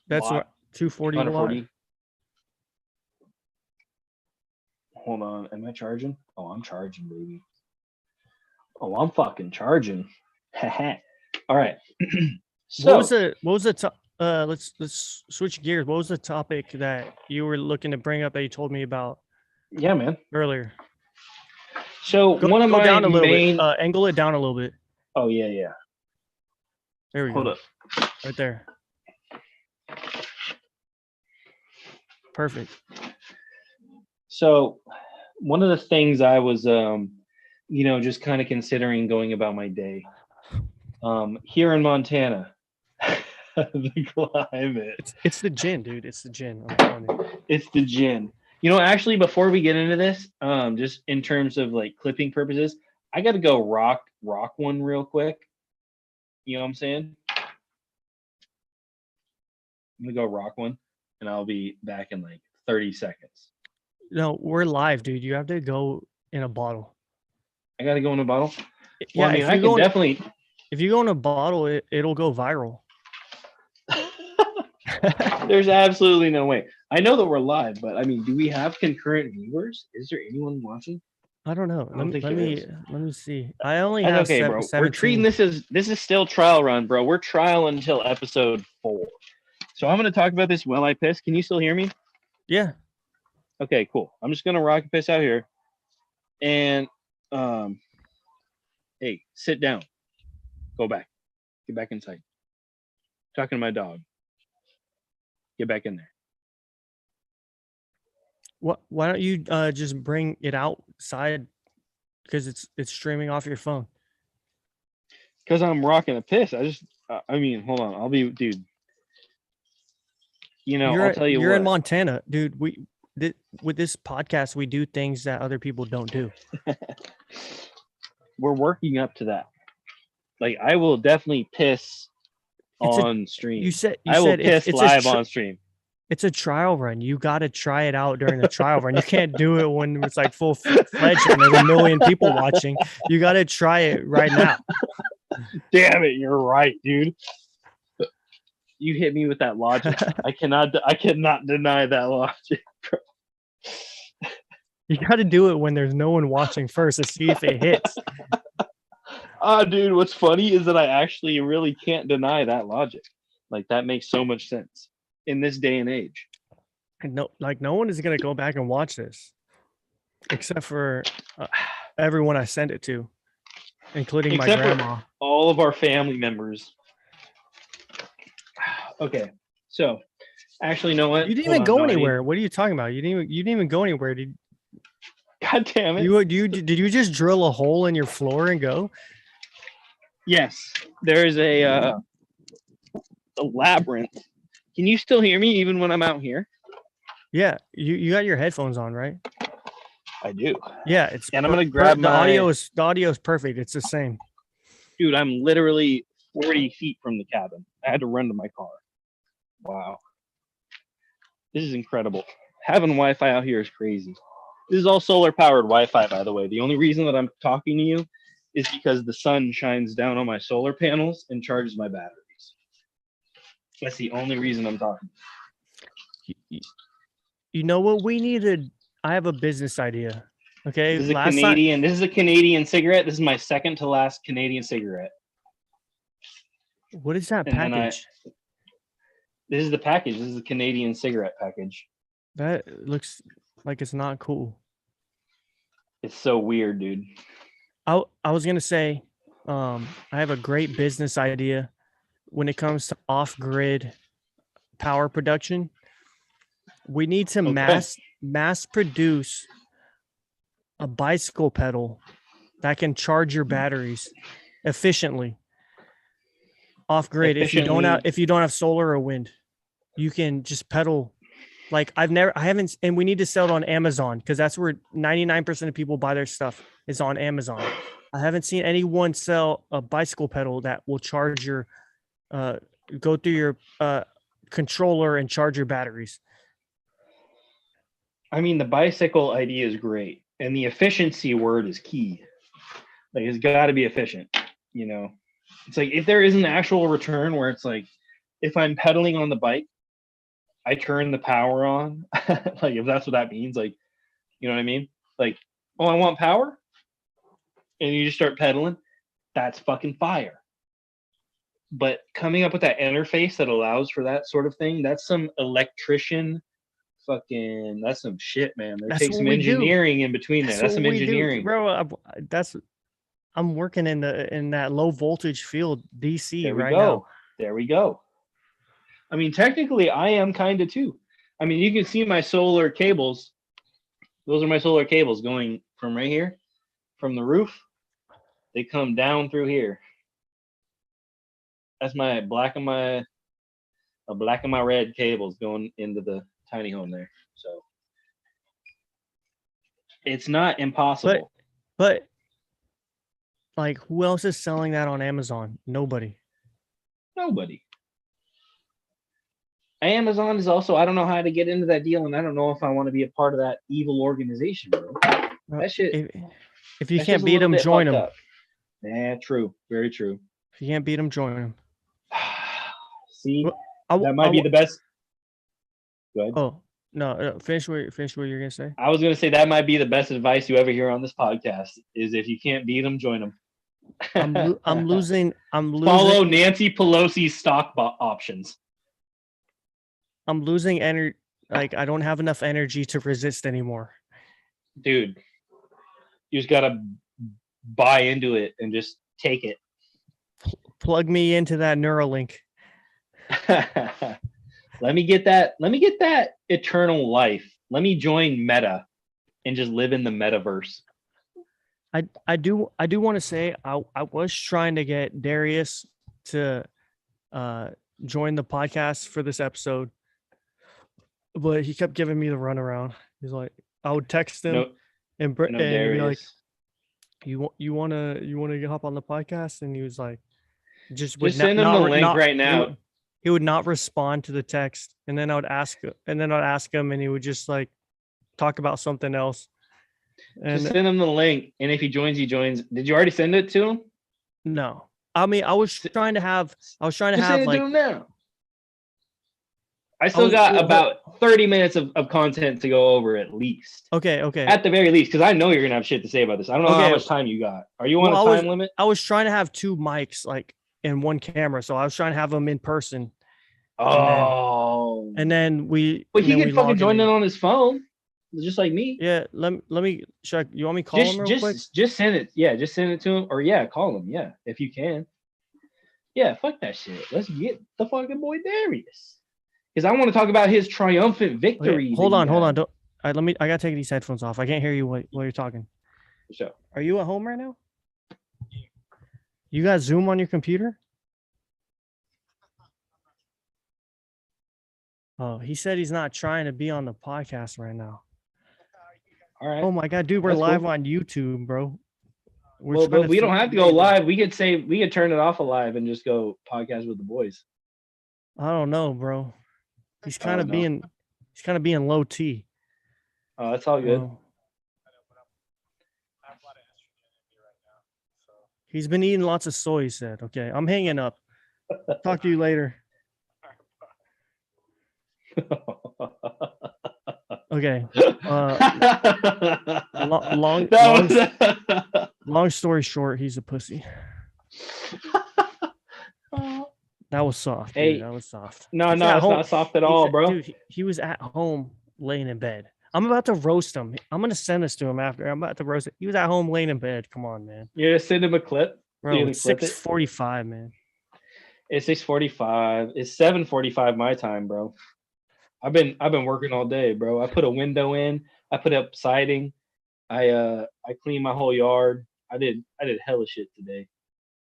That's what 240 watt. Hold on, am I charging? Oh, I'm charging, baby. Oh, I'm fucking charging. All right. So what was the let's switch gears. What was the topic that you were looking to bring up that you told me about? Yeah, man. Earlier. So one of my down a little main bit. Angle it down a little bit. Oh yeah. There we go. Hold up. Right there. Perfect. So one of the things I was just kind of considering going about my day. Here in Montana, the climate. It's the gin, dude. It's the gin. I'm telling you. It's the gin. You know, actually, before we get into this, just in terms of like clipping purposes, I got to go rock one real quick. You know what I'm saying? I'm gonna go rock one, and I'll be back in like 30 seconds. No, we're live, dude. You have to go in a bottle. I got to go in a bottle? Yeah, well, I mean, I can definitely... If you go in a bottle, it'll go viral. There's absolutely no way. I know that we're live, but I mean, do we have concurrent viewers? Is there anyone watching? I don't know. Let me see. I only That's have okay, bro. 17. We're treating this is still trial run, bro. We're trial until episode 4. So I'm going to talk about this while I piss. Can you still hear me? Yeah. Okay, cool. I'm just going to rock and piss out here. And hey, sit down. Go back. Get back inside. Talking to my dog. Get back in there. Why don't you just bring it outside because it's streaming off your phone? Because I'm rocking a piss. I mean, hold on. I'll be, dude. You know, I'll tell you you're what. In Montana, dude. With this podcast, we do things that other people don't do. We're working up to that. Like, I will definitely piss on stream. I will piss live on stream. It's a trial run. You got to try it out during the trial run. You can't do it when it's like full-fledged and there's 1 million people watching. You got to try it right now. Damn it, you're right, dude. You hit me with that logic. I cannot deny that logic. You got to do it when there's no one watching first to see if it hits. Dude, what's funny is that I actually really can't deny that logic. Like, that makes so much sense in this day and age. And no one is going to go back and watch this except for everyone I sent it to, including my grandma. All of our family members. Okay, so actually, you know what? You didn't even go anywhere. What are you talking about? You didn't even go anywhere. God damn it! Did you just drill a hole in your floor and go? Yes, there's a labyrinth. Can you still hear me even when I'm out here? Yeah, you got your headphones on, right? I do. Yeah, it's. And I'm gonna grab the audio is perfect. It's the same. Dude, I'm literally 40 feet from the cabin. I had to run to my car. Wow. This is incredible. Having Wi-Fi out here is crazy. This is all solar powered Wi-Fi, by the way. The only reason that I'm talking to you is because the sun shines down on my solar panels and charges my batteries. That's the only reason I'm talking. You know what we needed? I have a business idea. Okay. This is a Canadian cigarette. This is my second to last Canadian cigarette. What is that package? This is the package. This is the Canadian cigarette package. That looks like it's not cool. It's so weird, dude. I was gonna say, I have a great business idea when it comes to off-grid power production. We need to mass produce a bicycle pedal that can charge your batteries efficiently off grid. If you don't have solar or wind, you can just pedal. Like I haven't, and we need to sell it on Amazon because that's where 99% of people buy their stuff is on Amazon. I haven't seen anyone sell a bicycle pedal that will charge your, go through your controller and charge your batteries. I mean, the bicycle idea is great, and the efficiency word is key. Like, it's got to be efficient. You know, it's like if there is an actual return where it's like, if I'm pedaling on the bike, I turn the power on. Like, if that's what that means, like, you know what I mean? Like, oh, I want power, and you just start pedaling. That's fucking fire. But coming up with that interface that allows for that sort of thing, that's some electrician. Fucking, that's some shit, man. There takes some engineering in between there. That's some engineering, bro. I'm working in that low voltage field, DC right now. There we go. I mean, technically, I am kind of too. I mean, you can see my solar cables. Those are my solar cables going from right here, from the roof. They come down through here. That's my black and my red cables going into the tiny home there. So it's not impossible. But like, who else is selling that on Amazon? Nobody. Amazon is also, I don't know how to get into that deal, and I don't know if I want to be a part of that evil organization, bro. That shit. If you can't beat them, join them. Yeah, true. Very true. If you can't beat them, join them. See, that might be the best. Go ahead. Oh, no, finish what you're gonna say. I was gonna say that might be the best advice you ever hear on this podcast is if you can't beat them, join them. I'm losing. Follow Nancy Pelosi's stock options. I'm losing energy. Like, I don't have enough energy to resist anymore. Dude, you just gotta buy into it and just take it. Plug me into that Neuralink. Let me get that eternal life. Let me join Meta and just live in the metaverse. I do want to say I was trying to get Darius to join the podcast for this episode, but he kept giving me the runaround. He's like, I would text him and be like, you want to hop on the podcast, and he was like, just send him the link right now. He would not respond to the text, and then I'd ask him, and he would just like talk about something else. And just send him the link, and if he joins, he joins. Did you already send it to him? No, I mean, I was trying to have like. To him now. I still got about 30 minutes of content to go over at least. Okay. At the very least, because I know you're gonna have shit to say about this. I don't know how much time you got. Are you on a time limit? I was trying to have two mics, like, in one camera, so I was trying to have them in person. Oh. And then we. But he could fucking join in on his phone, just like me. Yeah. Let me check. You want me to call him real quick? Just send it. Yeah, just send it to him, or call him. Yeah, if you can. Yeah, fuck that shit. Let's get the fucking boy Darius. Because I want to talk about his triumphant victory. Okay, hold on. Don't. I gotta take these headphones off. I can't hear you while you're talking. Sure. Are you at home right now? You got Zoom on your computer? Oh, he said he's not trying to be on the podcast right now. All right. Oh my god, dude, we're live on YouTube, bro. But we don't have to go live. We could turn it off live and just go podcast with the boys. I don't know, bro. He's kind of being low T. Oh, that's all good. He's been eating lots of soy, he said. Okay, I'm hanging up. Talk to you later. Okay. Long story short, he's a pussy. That was soft. Hey, dude. That was soft. No, it's not soft at all, bro. Dude, he was at home laying in bed. I'm about to roast him. I'm gonna send this to him after. I'm about to roast it. He was at home laying in bed. Come on, man. You're gonna send him a clip? Bro, it's 6:45, man. It's 6:45. It's 7:45 my time, bro. I've been working all day, bro. I put a window in. I put up siding. I cleaned my whole yard. I did hella shit today.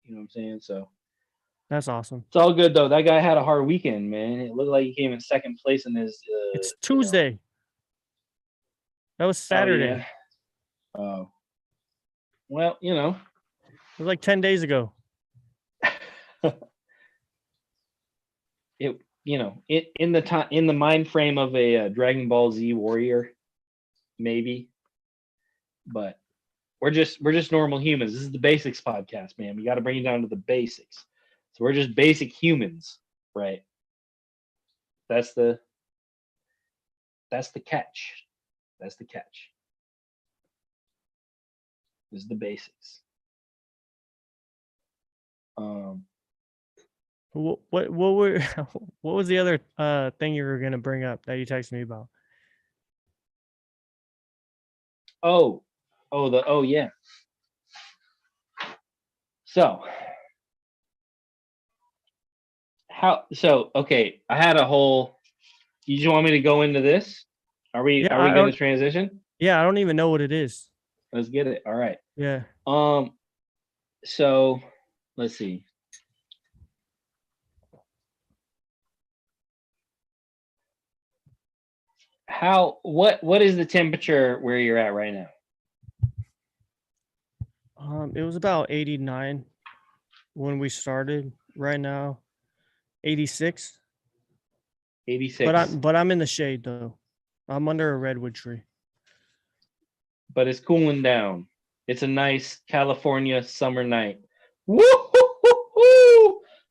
You know what I'm saying? So That's awesome. it's all good though. That guy had a hard weekend, man. It looked like he came in second place in his. It's Tuesday. That was Saturday. Oh, yeah. Well, you know. It was like 10 days ago. It, you know, in the mind frame of a Dragon Ball Z warrior, maybe, but we're just normal humans. This is the basics podcast, man. We got to bring it down to the basics. So we're just basic humans, right? That's the catch. That's the catch. This is the basics. What were what was the other thing you were gonna bring up that you texted me about? Oh yeah. So okay, I had a whole. You just want me to go into this? Are we going to transition? Yeah, I don't even know what it is. Let's get it. All right. Yeah. So let's see. What is the temperature where you're at right now? It was about 89 when we started. Right now, 86. 86. But I'm in the shade though. I'm under a redwood tree. But it's cooling down. It's a nice California summer night. Woo!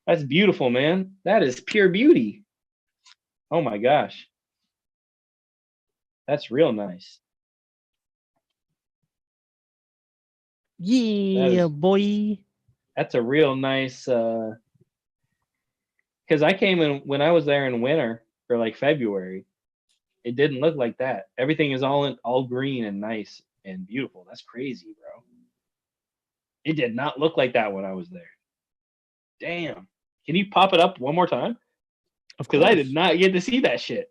That's beautiful, man. That is pure beauty. Oh my gosh. That's real nice. Yeah, boy. That's a real nice because I came in when I was there in winter or like February. It didn't look like that. Everything is all green and nice and beautiful. That's crazy, bro. It did not look like that when I was there. Damn. Can you pop it up one more time? Because I did not get to see that shit.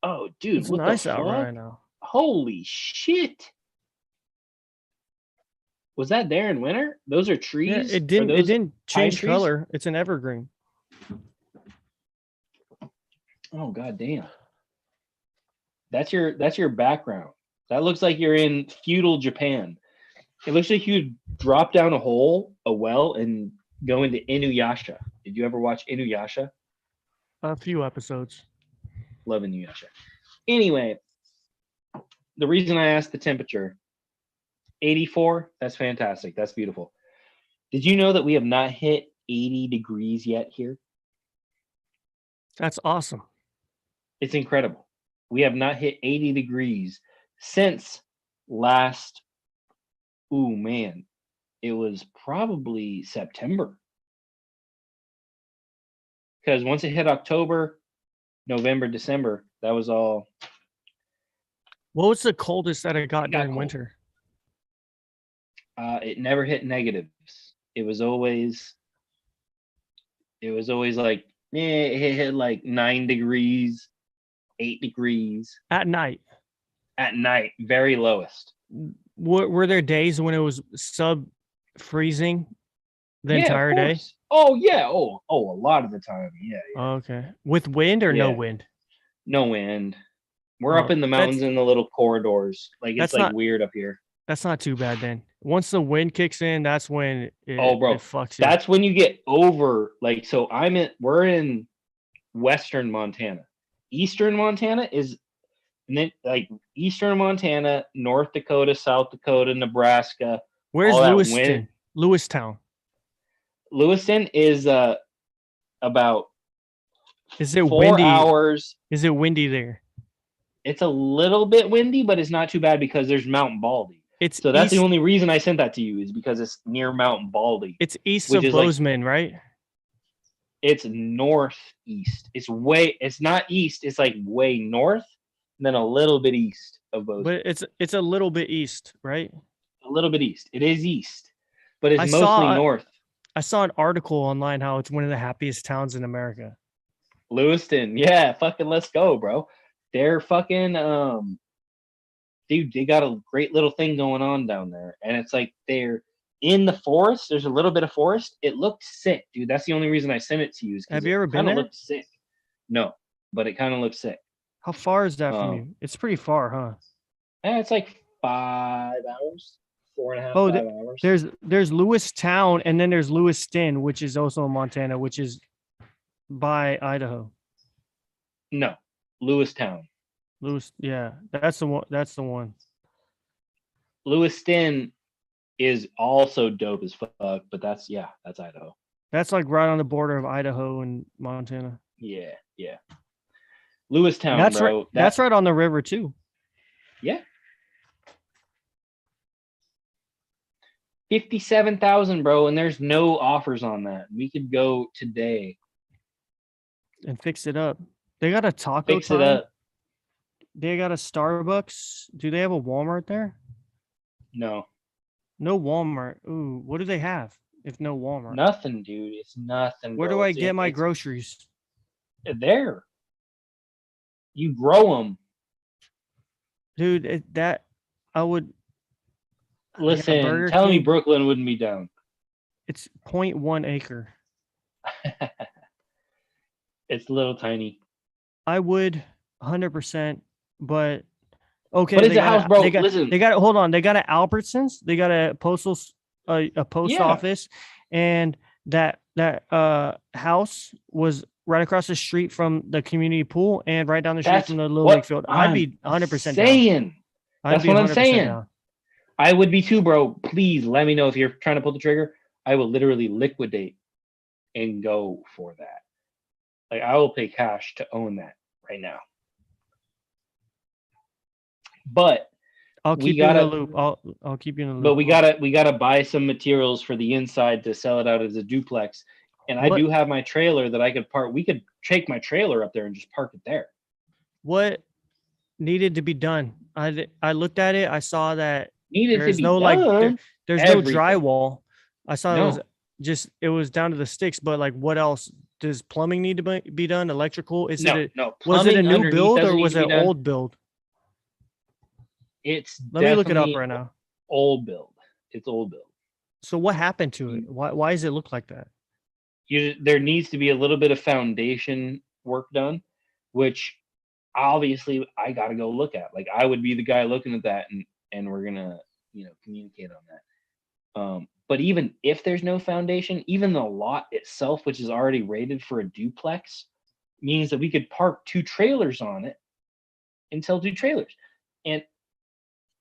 Oh, dude, it's nice out right now. Holy shit. Was that there in winter? Those are trees? Yeah, it didn't change color. It's an evergreen. Oh god damn. That's your background. That looks like you're in feudal Japan. It looks like you'd drop down a well, and go into Inuyasha. Did you ever watch Inuyasha? A few episodes. Love Inuyasha. Anyway, the reason I asked the temperature, 84, that's fantastic. That's beautiful. Did you know that we have not hit 80 degrees yet here? That's awesome. It's incredible. We have not hit 80 degrees since last, it was probably September. Because once it hit October, November, December, that was all. What was the coldest that it got during winter? It never hit negatives. It was always like, it hit like 9 degrees, 8 degrees. At night, very lowest. Were there days when it was sub freezing the entire day? Oh yeah. Oh, a lot of the time. Yeah. Okay. With wind or no wind? No wind. We're up in the mountains in the little corridors. Like it's like weird up here. That's not too bad then. Once the wind kicks in, that's when it fucks you. That's when you get over, like, so we're in western Montana. Eastern Montana is, and then like Eastern Montana, North Dakota, South Dakota, Nebraska. Where's Lewiston? Lewistown. Lewiston is about is it 4 windy? Hours. Is it windy there? It's a little bit windy, but it's not too bad because there's Mount Baldy. So that's the only reason I sent that to you, is because it's near Mount Baldy. It's east of Bozeman, right? It's northeast. It's not east. It's like way north, and then a little bit east of Bozeman. But it's a little bit east, right? A little bit east. It is east, but it's mostly north. I saw an article online how it's one of the happiest towns in America. Lewiston, yeah, fucking let's go, bro. They're fucking dude, they got a great little thing going on down there, and it's like they're in the forest. There's a little bit of forest. It looks sick, dude. That's the only reason I sent it to you. Is Have you ever been kind of there? looks sick. No, but it kind of looks sick. How far is that from you? It's pretty far, huh? It's like 5 hours, 4.5, Oh, 5 hours. there's Lewistown, and then there's Lewiston, which is also in Montana, which is by Idaho. No, Lewistown. Lewis, yeah, that's the one. That's the one. Lewiston is also dope as fuck, but that's Idaho. That's like right on the border of Idaho and Montana. Yeah. Lewistown, That's bro. right. That's right on the river too. Yeah. 57,000, bro, and there's no offers on that. We could go today and fix it up. They got a taco fix time. it up. They got a Starbucks. Do they have a Walmart there? No. No Walmart. Ooh, what do they have if no Walmart? Nothing, dude. It's nothing. Where bro. do I get my groceries? There. You grow them. Dude, I would. Listen, tell me Brooklyn wouldn't be down. It's 0.1 acre. It's little tiny. I would 100%, but okay. But it's a house, bro. Listen, they got hold on. They got an Albertsons. They got a a post office, and that house was right across the street from the community pool and right down the street from the Little League field. I'd be 100% saying. That's what I'm saying. Down. I would be too, bro. Please let me know if you're trying to pull the trigger. I will literally liquidate and go for that. Like, I will pay cash to own that right now. But I'll keep you in the loop. I'll keep you in the loop. But we gotta buy some materials for the inside to sell it out as a duplex. And I do have my trailer that I could park. We could take my trailer up there and just park it there. What needed to be done? I looked at it. I saw that there's no drywall. I saw it was down to the sticks, but like what else? Does plumbing need to be done? Electrical? Was it a new build or was it an old build? Let me look it up right now. Old build. It's old build. So what happened to it? Why does it look like that? There needs to be a little bit of foundation work done, which obviously I got to go look at. Like, I would be the guy looking at that, and we're gonna communicate on that. But even if there's no foundation, even the lot itself, which is already rated for a duplex, means that we could park 2 trailers on it and sell 2 trailers. And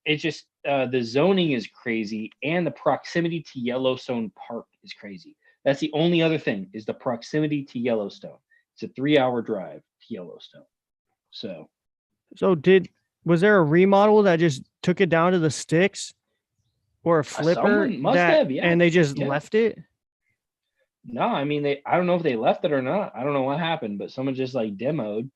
it's just the zoning is crazy, and the proximity to Yellowstone Park is crazy. That's the only other thing, is the proximity to Yellowstone. It's a 3-hour drive to Yellowstone. So was there a remodel that just took it down to the sticks, or a flipper and they just left it? No, I mean, I don't know if they left it or not. I don't know what happened, but someone just like demoed.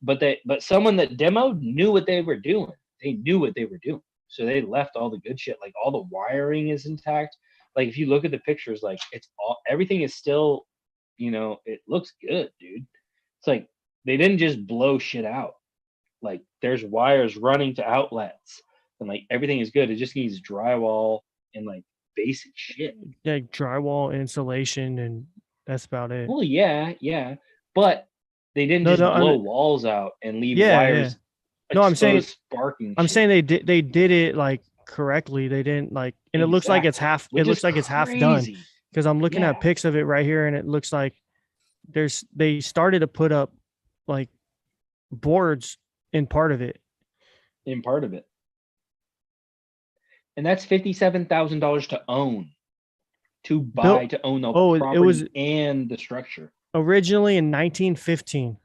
But someone that demoed knew what they were doing. They knew what they were doing. So they left all the good shit. Like, all the wiring is intact. Like, if you look at the pictures, like, everything is still, it looks good, dude. It's like they didn't just blow shit out. Like, there's wires running to outlets, and like everything is good. It just needs drywall and like basic shit. Yeah, drywall, insulation, and that's about it. Well, yeah. But they didn't blow walls out and leave wires. Yeah. No, I'm saying sparking. I'm saying they did it like correctly. They didn't like, and it looks like it's half. It looks like it's half done, because I'm looking at pics of it right here, and it looks like they started to put up like boards in part of it. And that's $57,000 to own, to buy, to own the property and the structure. Originally in 1915.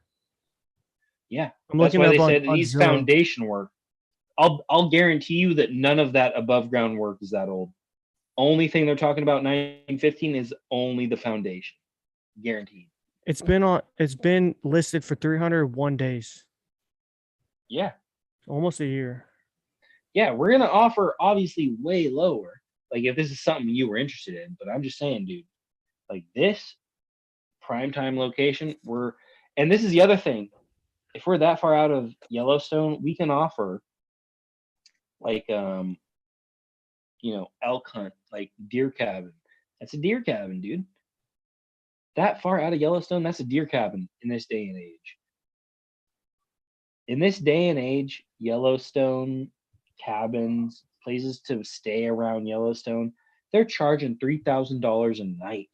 Yeah, that's why they said these foundation work. I'll guarantee you that none of that above ground work is that old. Only thing they're talking about 1915 is only the foundation, guaranteed. It's been listed for 301 days. Yeah, almost a year. Yeah, we're gonna offer obviously way lower. Like, if this is something you were interested in, but I'm just saying, dude, like, this primetime location, and this is the other thing. If we're that far out of Yellowstone, we can offer like elk hunt, like deer cabin. That's a deer cabin, dude. That far out of Yellowstone, that's a deer cabin in this day and age. In this day and age, Yellowstone cabins, places to stay around Yellowstone, they're charging $3,000 a night.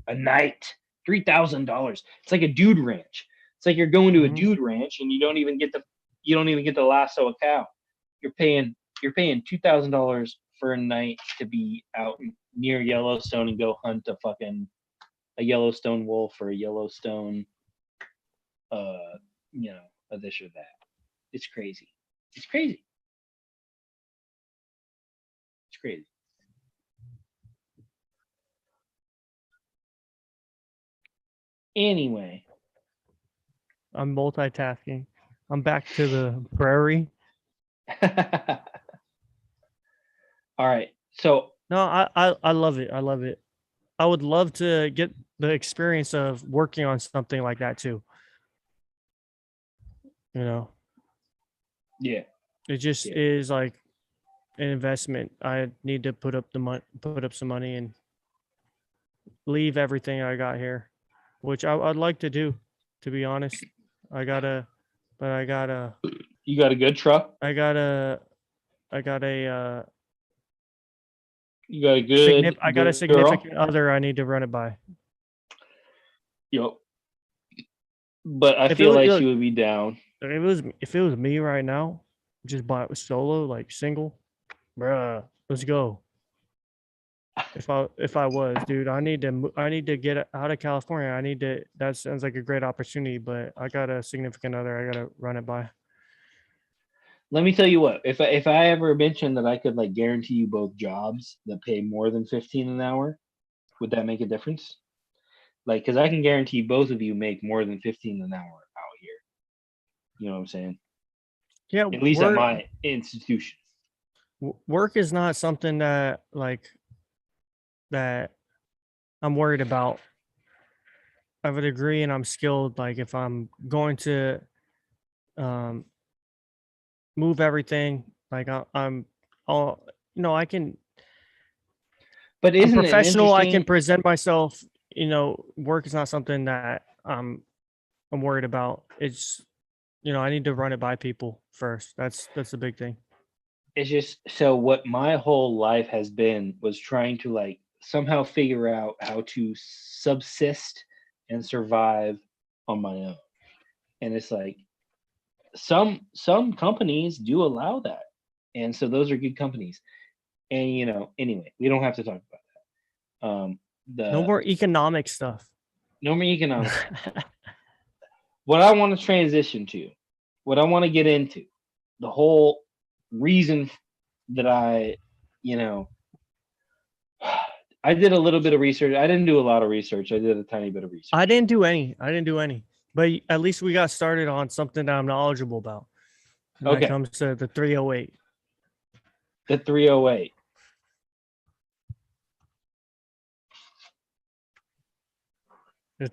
A night, $3,000. It's like a dude ranch. It's like you're going to a dude ranch and you don't even get to lasso a cow. You're paying $2,000 for a night to be out near Yellowstone and go hunt a Yellowstone wolf or a Yellowstone, a this or that. It's crazy. It's crazy. It's crazy. Anyway, I'm multitasking. I'm back to the prairie. All right. So no, I love it. I love it. I would love to get the experience of working on something like that too. Yeah. It just is like an investment. I need to put up some money and leave everything I got here, which I'd like to do, to be honest. You got a good truck? You got a significant other I need to run it by. Yep. But I feel like she would be down. If it was me right now, just buy it solo, like single, bruh, let's go. If I was, dude, I need to get out of California. That sounds like a great opportunity, but I got a significant other I gotta run it by. Let me tell you what, if I ever mentioned that I could like guarantee you both jobs that pay more than 15 an hour, would that make a difference? Like, because I can guarantee both of you make more than 15 an hour out here. You know what I'm saying? Yeah. At least at my institution. Work is not something that I'm worried about. I have a degree and I'm skilled. Like if I'm going to move everything, like I can. But isn't I'm professional. I can present myself. Work is not something that I'm worried about. It's I need to run it by people first. That's the big thing. It's just so what my whole life has been was trying to like somehow figure out how to subsist and survive on my own. And it's like some companies do allow that. And so those are good companies. And anyway, we don't have to talk about that. No more economic stuff. No more economic. What I want to transition to, what I want to get into, the whole reason that I did a little bit of research. I didn't do a lot of research. I did a tiny bit of research. I didn't do any. But at least we got started on something that I'm knowledgeable about. When it comes to the 308. The 308. The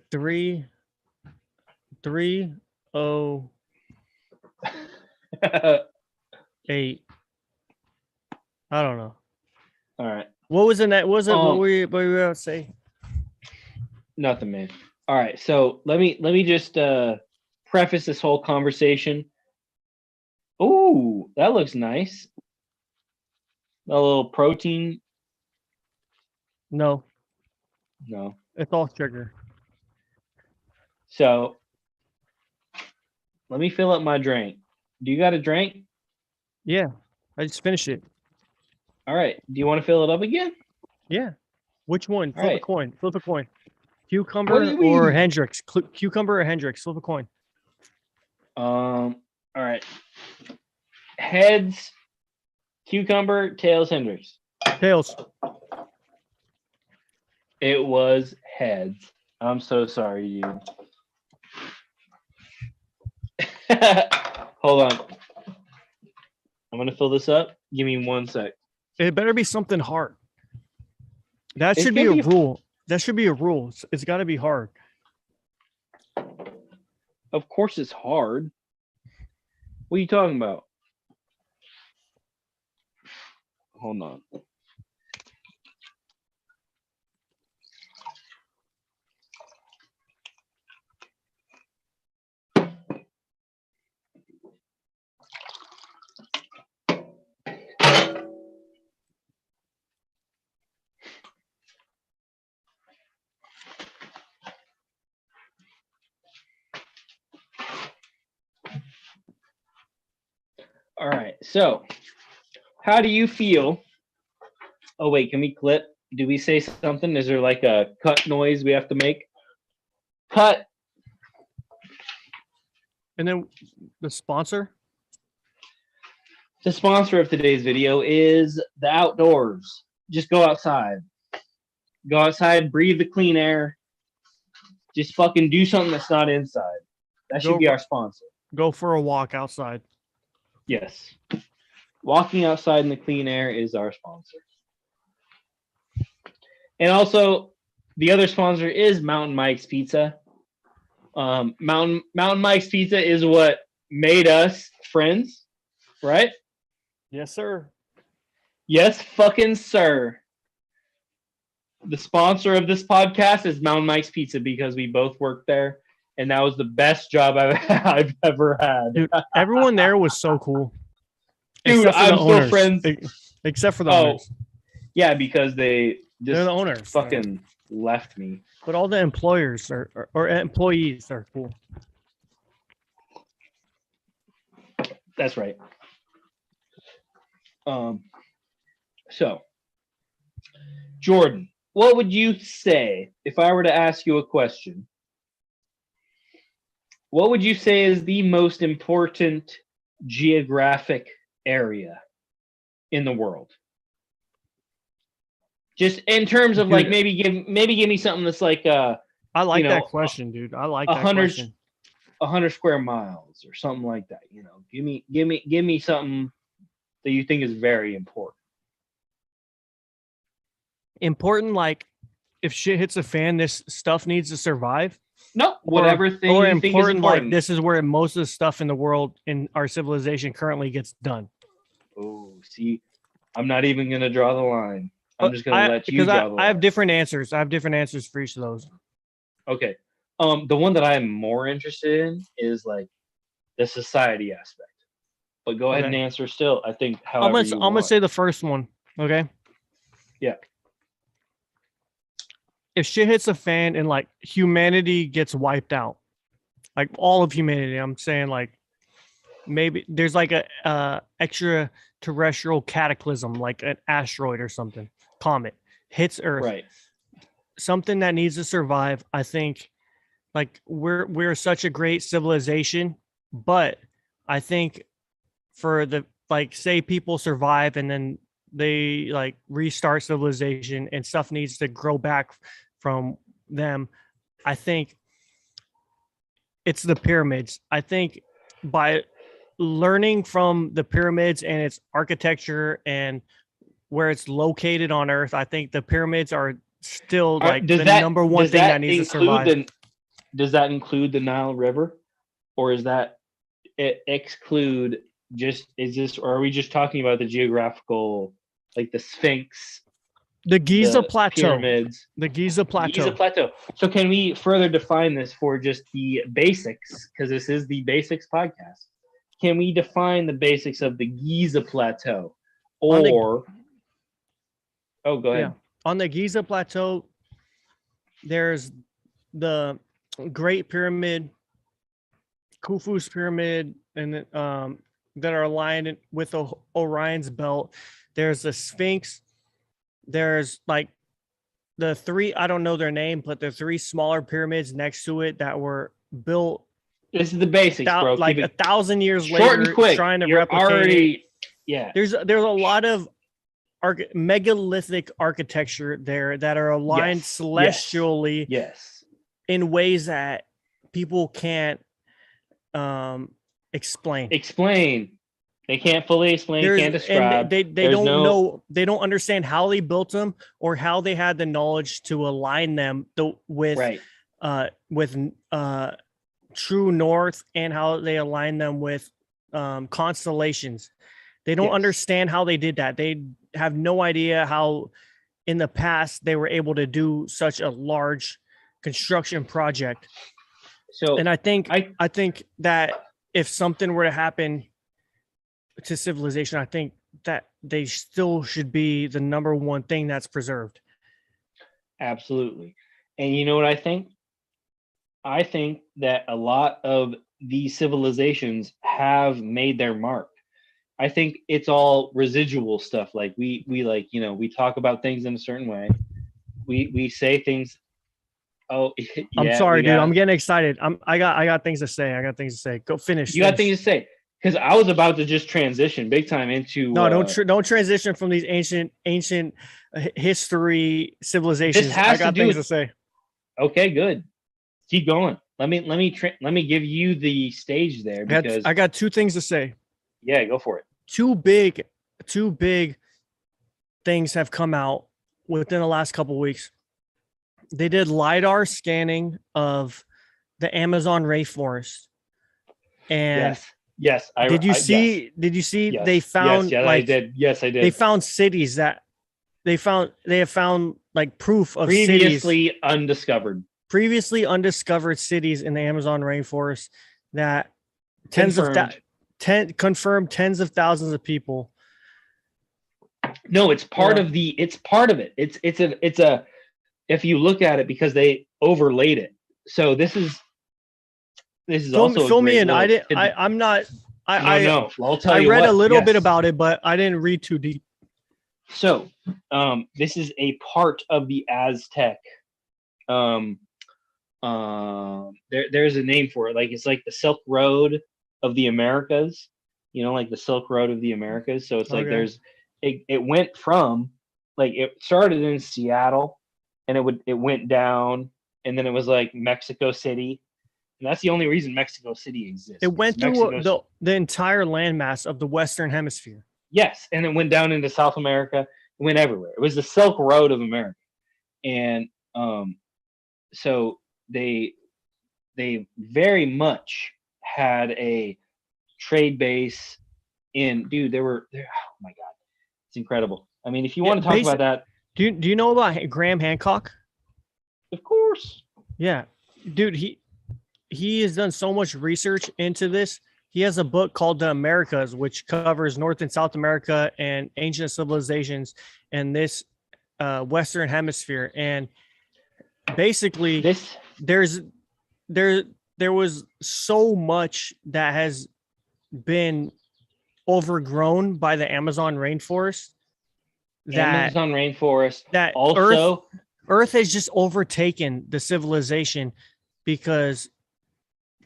308. I don't know. All right. What was the net? What were you about to say? Nothing, man. All right. So let me just preface this whole conversation. Ooh, that looks nice. A little protein. No. It's all sugar. So let me fill up my drink. Do you got a drink? Yeah, I just finished it. All right. Do you want to fill it up again? Yeah. Which one? Flip a coin. Flip a coin. Cucumber or Hendrix? Cucumber or Hendrix? Flip a coin. All right. Heads, cucumber. Tails, Hendrix. Tails. It was heads. I'm so sorry, dude. Hold on. I'm gonna fill this up. Give me 1 sec. It better be something hard. That should be a rule. That should be a rule. It's got to be hard. Of course it's hard. What are you talking about? hold on. All right. So, how do you feel? Oh, wait, can we clip? Do we say something? Is there like a cut noise we have to make? Cut. And then the sponsor? The sponsor of today's video is the outdoors. Just go outside. Go outside, breathe the clean air. Just fucking do something that's not inside. That should be our sponsor. Go for a walk outside. Yes. Walking outside in the clean air is our sponsor. And also, the other sponsor is Mountain Mike's Pizza. Mountain Mike's Pizza is what made us friends, right? Yes, sir. Yes, fucking sir. The sponsor of this podcast is Mountain Mike's Pizza because we both worked there, and that was the best job I've ever had. Dude, everyone there was so cool. Dude, I'm still friends. Except for the owners. Yeah, because they're the owners. Fucking left me. But all the employers or employees are cool. That's right. So, Jordan, what would you say if I were to ask you a question? What would you say is the most important geographic area in the world? Just in terms of like maybe give me something that's like I like that question, dude. I like that question. 100 square miles or something like that. You know, give me something that you think is very important. Important, like if shit hits a fan, this stuff needs to survive. No, whatever thing you think is important. Like this is where most of the stuff in the world in our civilization currently gets done. Oh, see, I'm not even gonna draw the line. I'm just gonna let you draw the line. I have different answers. I have different answers for each of those. Okay. The one that I'm more interested in is like the society aspect. But go ahead and answer still. I think I'm gonna say the first one. Okay. Yeah. If shit hits a fan and like humanity gets wiped out, like all of humanity, I'm saying like maybe there's like a extraterrestrial cataclysm, like an asteroid or something, comet hits Earth, right? Something that needs to survive. I think like we're such a great civilization, but I think for the like say people survive and then they like restart civilization and stuff needs to grow back from them. I think it's the pyramids. I think by learning from the pyramids and its architecture and where it's located on Earth, I think the pyramids are still like the number one thing that needs to survive. Does that include the Nile River, or is that it exclude or are we just talking about the geographical, like the Sphinx, the Giza Plateau, pyramids, the Giza Plateau? So can we further define this for just the basics? Because this is the basics podcast. Can we define the basics of the Giza Plateau? Or go ahead. Yeah. On the Giza Plateau, there's the Great Pyramid, Khufu's Pyramid, and that are aligned with Orion's belt. There's the Sphinx. There's like the three, I don't know their name, but the three smaller pyramids next to it that were built. This is the basics, bro. Like 1,000 years later, trying to replicate. Yeah. There's a lot of megalithic architecture there that are aligned celestially. Yes. In ways that people can't explain. They can't fully explain, can't describe. They don't know, they don't understand how they built them or how they had the knowledge to align them with true north and how they align them with constellations. They don't Yes. understand how they did that. They have no idea how in the past they were able to do such a large construction project. So And I think I that if something were to happen to civilization, I think that they still should be the number one thing that's preserved. absolutely. And you know what I think? I think that a lot of these civilizations have made their mark. I think it's all residual stuff. Like we like, you know, we talk about things in a certain way. We say things. Oh, I'm yeah, sorry, we dude. got I'm getting excited. I got things to say. I got things to say. Go finish. you got Finish. things to say because I was about to just transition big time into No, don't transition from these ancient history civilizations. I has to got do things with to say. okay, good. Keep going. Let me give you the stage there because I got two things to say. yeah, go for it. Two big things have come out within the last couple of weeks. They did LiDAR scanning of the Amazon rainforest. And Yes. did you see yes. did you see Yes. they found yes, like I did. Yes, I did. they found cities that they have found like proof of Previously cities, previously undiscovered cities in the Amazon rainforest that confirmed tens of thousands of people. No, it's part of it. It's a if you look at it because they overlaid it. So this is also fill me in. I'm not. No. I'll tell I you. read what, a little yes. bit about it, but I didn't read too deep. So, this is a part of the Aztec. There's a name for it. Like it's like the Silk Road of the Americas. You know, like the Silk Road of the Americas. So it's like it went from like it started in Seattle, and it went down, and then it was like Mexico City. And that's the only reason Mexico City exists. It went through the entire landmass of the Western Hemisphere. Yes, and it went down into South America. It went everywhere. It was the Silk Road of America, and so they very much had a trade base in. Dude, there. Oh my god, it's incredible. I mean, if you want to talk about that, do you know about Graham Hancock? Of course. Yeah, dude, he has done so much research into this. He has a book called The Americas, which covers North and South America and ancient civilizations and this Western Hemisphere. And basically, there was so much that has been overgrown by the Amazon rainforest. That also Earth has just overtaken the civilization because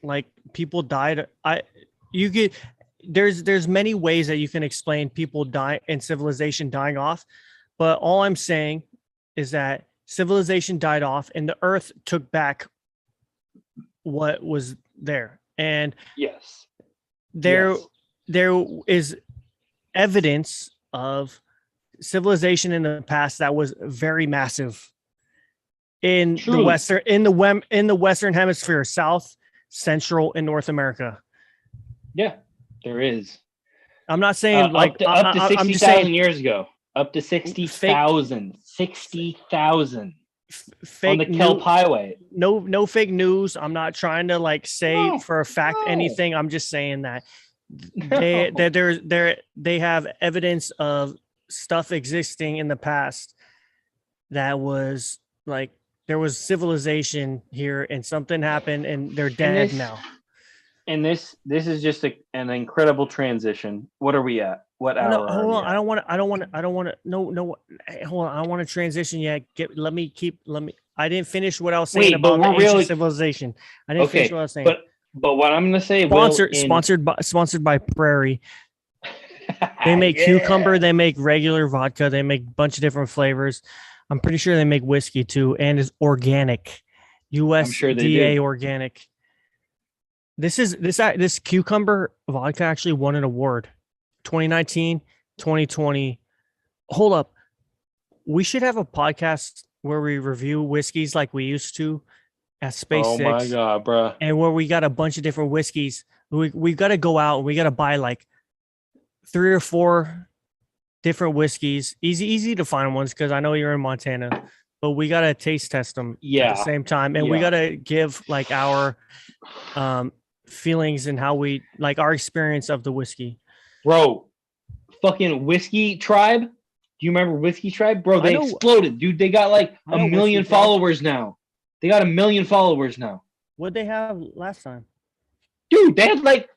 like people died. There's many ways that you can explain people die and civilization dying off, but all I'm saying is that civilization died off and the earth took back what was there. And there is evidence of civilization in the past that was very massive in the Western Hemisphere, South, Central, and North America. Yeah, there is. I'm not saying up to 60,000 years ago. Up to 60,000. 60,000 on the Kelp Highway. No fake news. I'm not trying to like say for a fact anything. I'm just saying that they have evidence of stuff existing in the past that was like there was civilization here and something happened and they're dead now. And this is just an incredible transition. What are we at? What hour? Hold on. I don't want to. No. Hold on. I don't want to transition yet. Let me. I didn't finish what I was saying about the ancient civilization. I didn't finish what I was saying. But what I'm going to say, sponsored by Prairie. They make cucumber. They make regular vodka. They make a bunch of different flavors. I'm pretty sure they make whiskey too, and it's organic, USDA organic. This cucumber vodka actually won an award, 2019, 2020. Hold up, we should have a podcast where we review whiskeys like we used to at Space Six. Oh my god, bro! And where we got a bunch of different whiskeys. We got to go out and we got to buy like 3 or 4 different whiskeys, easy to find ones because I know you're in Montana, but we gotta taste test them at the same time, and we gotta give like our feelings and how we like our experience of the whiskey. Bro, fucking Whiskey Tribe. Do you remember Whiskey Tribe? Bro, they exploded, dude. They got like a million followers now. They got 1 million followers now. What'd they have last time? Dude, they had like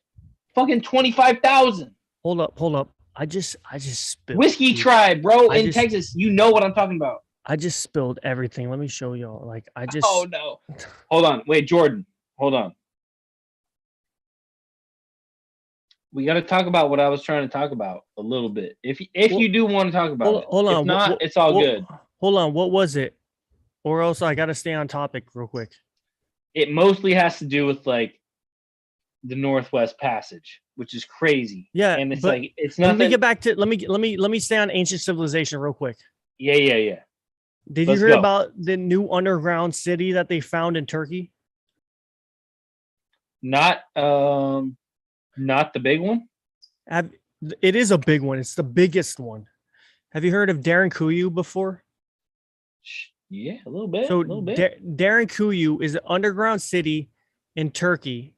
fucking 25,000. Hold up. I just spilled. Whiskey Tribe, bro, in Texas. You know what I'm talking about. I just spilled everything. Let me show y'all. Like I just. Oh no! Hold on, wait, Jordan. Hold on. We got to talk about what I was trying to talk about a little bit. If you do want to talk about it, hold on. If not, it's all good. Hold on. What was it? Or else I got to stay on topic real quick. It mostly has to do with like the Northwest Passage, which is crazy. Yeah, and it's like it's nothing. Let me get back to let me stay on ancient civilization real quick. Yeah. Did you hear about the new underground city that they found in Turkey? Not the big one. It is a big one. It's the biggest one. Have you heard of Derinkuyu before? Yeah, a little bit. So Derinkuyu is an underground city in Turkey.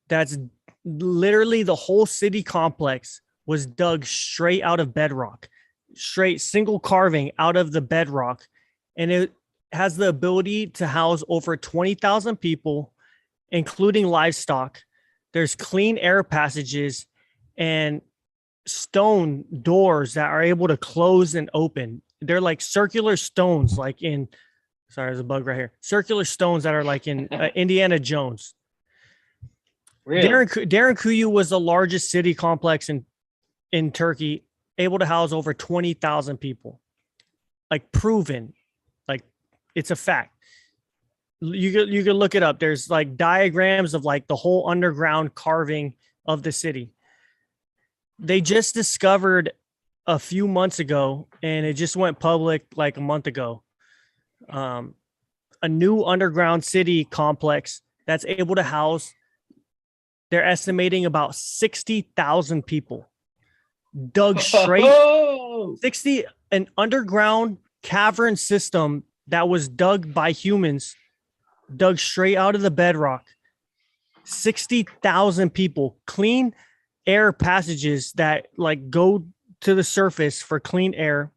That's literally the whole city complex was dug straight out of bedrock, straight single carving out of the bedrock. And it has the ability to house over 20,000 people, including livestock. There's clean air passages and stone doors that are able to close and open. They're like circular stones, like in, sorry, there's a bug right here. Circular stones that are like in Indiana Jones. Really? Derinkuyu was the largest city complex in Turkey, able to house over 20,000 people. Like proven, like it's a fact. You could look it up. There's like diagrams of like the whole underground carving of the city. They just discovered a few months ago, and it just went public like a month ago. A new underground city complex that's able to house, they're estimating about 60,000 people. Dug straight, 60, an underground cavern system that was dug by humans, dug straight out of the bedrock. 60,000 people, clean air passages that like go to the surface for clean air,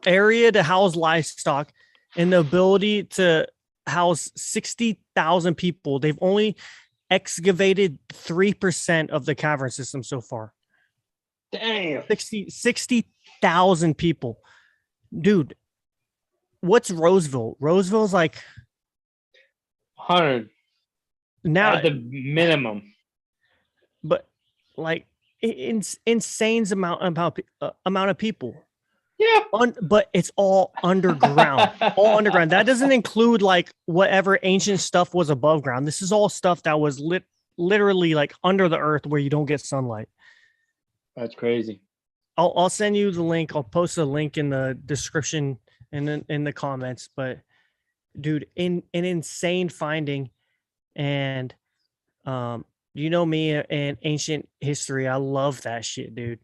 area to house livestock, and the ability to house 60,000 people. They've only excavated 3% of the cavern system so far. Damn. 60,000 people. Dude, what's Roseville? Roseville's like 100 now at the minimum. But like insane amount of people. Yeah. But it's all underground. All underground. That doesn't include like whatever ancient stuff was above ground. This is all stuff that was literally like under the earth where you don't get sunlight. That's crazy. I'll send you the link. I'll post a link in the description and in the comments. But dude, an insane finding. And you know me and ancient history. I love that shit, dude.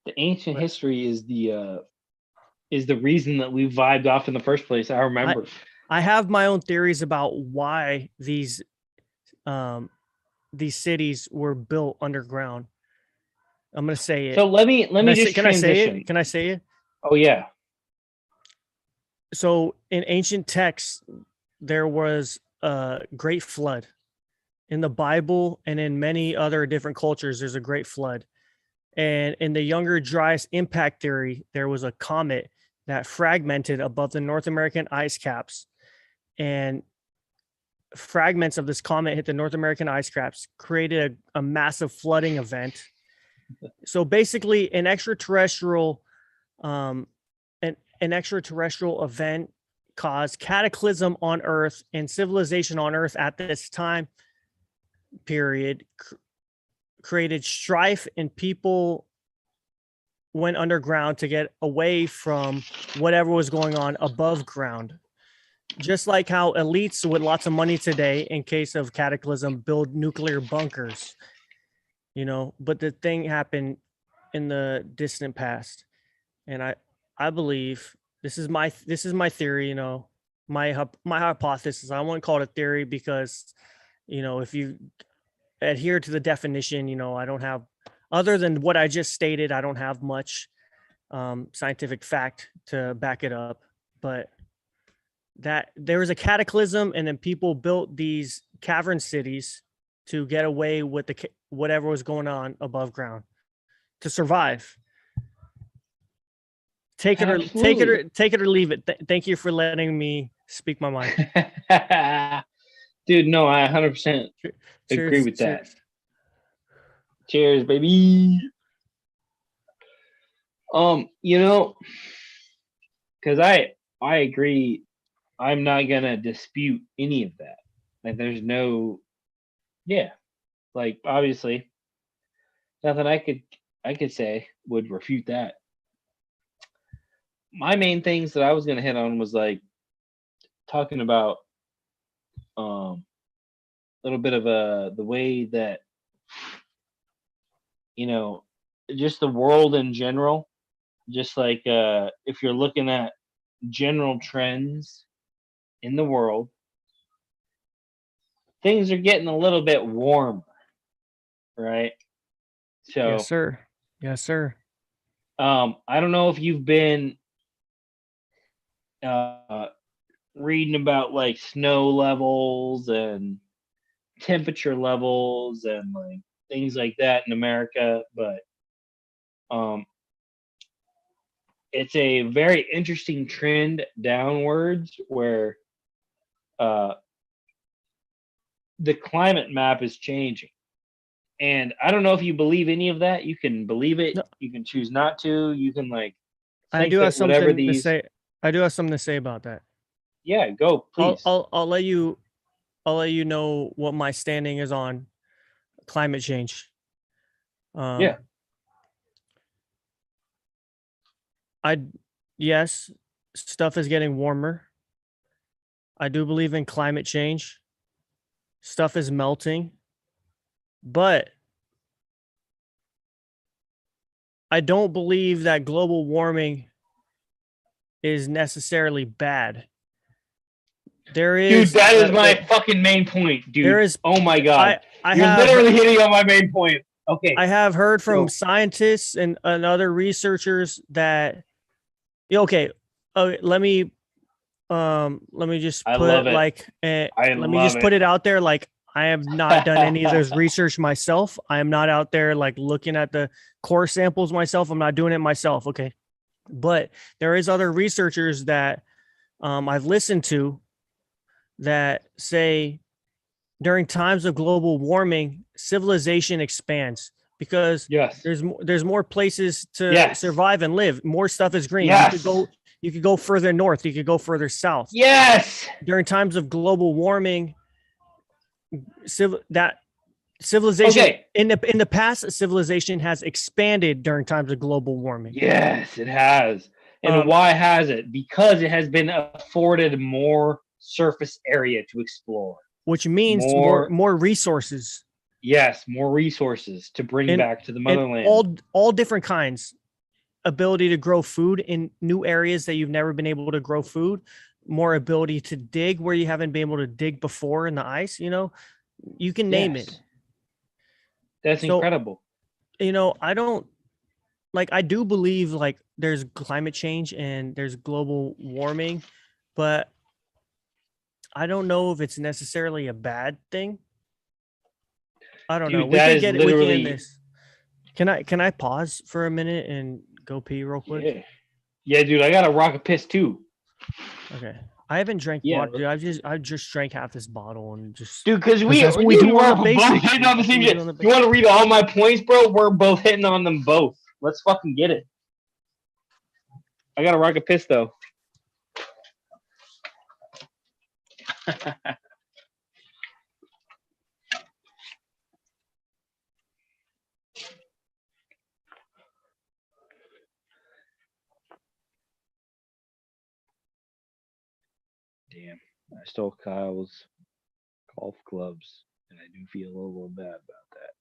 The ancient history is the reason that we vibed off in the first place. I remember. I have my own theories about why these cities were built underground. I'm gonna say it. So let me just can transition. I say it? Can I say it? Oh yeah. So in ancient texts, there was a great flood. In the Bible and in many other different cultures, there's a great flood. And in the Younger Dryas impact theory, there was a comet that fragmented above the North American ice caps. And fragments of this comet hit the North American ice caps, created a massive flooding event. So basically an extraterrestrial event caused cataclysm on Earth, and civilization on Earth at this time period created strife, and people went underground to get away from whatever was going on above ground. Just like how elites with lots of money today, in case of cataclysm, build nuclear bunkers. but the thing happened in the distant past. And I believe this is my theory, my hypothesis. I won't call it a theory because, if you adhere to the definition, I don't have, other than what I just stated, I don't have much scientific fact to back it up. But that there was a cataclysm, and then people built these cavern cities to get away with whatever was going on above ground to survive. Take it or leave it. Thank you for letting me speak my mind. Dude, no, I 100% agree with that. Cheers, baby. Because I agree. I'm not gonna dispute any of that. Like, there's no, like, obviously, nothing I could say would refute that. My main things that I was gonna hit on was like talking about a little bit of the way that just the world in general, just like if you're looking at general trends in the world, things are getting a little bit warmer, right? So Yes, sir. I don't know if you've been reading about like snow levels and temperature levels and like things like that in America, but it's a very interesting trend downwards where the climate map is changing. And I don't know if you believe any of that. You can believe it. No. You can choose not to. You can like. I do have something to say. I do have something to say about that. Yeah, go please. I'll let you know what my standing is on climate change. Yes, stuff is getting warmer. I do believe in climate change. Stuff is melting, but I don't believe that global warming is necessarily bad. There is, dude, that is my fucking main point, dude. There is, oh my god, you're literally hitting on my main point. Okay, I have heard from scientists and other researchers that. Okay, let me just put put it out there. Like, I have not done any of those research myself. I am not out there like looking at the core samples myself. I'm not doing it myself. Okay. But there is other researchers that I've listened to that say during times of global warming, civilization expands because there's more places to survive and live. More stuff is green. You could go further north. You could go further south. Yes. During times of global warming, civilization in the past, civilization has expanded during times of global warming. Yes, it has. And why has it? Because it has been afforded more surface area to explore, which means more resources. Yes, more resources to bring back to the motherland. All different kinds. Ability to grow food in new areas that you've never been able to grow food. More ability to dig where you haven't been able to dig before in the ice. You can name it. That's incredible. I do believe like there's climate change and there's global warming, but I don't know if it's necessarily a bad thing. I don't know. We can get it. We can end this. Can I pause for a minute and go pee real quick? Yeah, dude. I got a rocket piss too. Okay. I haven't drank water, dude. I just drank half this bottle and just. Dude, because we do both hitting on the same shit. You want to read all my points, bro? We're both hitting on them both. Let's fucking get it. I got a rocket piss though. Damn, I stole Kyle's golf clubs, and I do feel a little bad about that.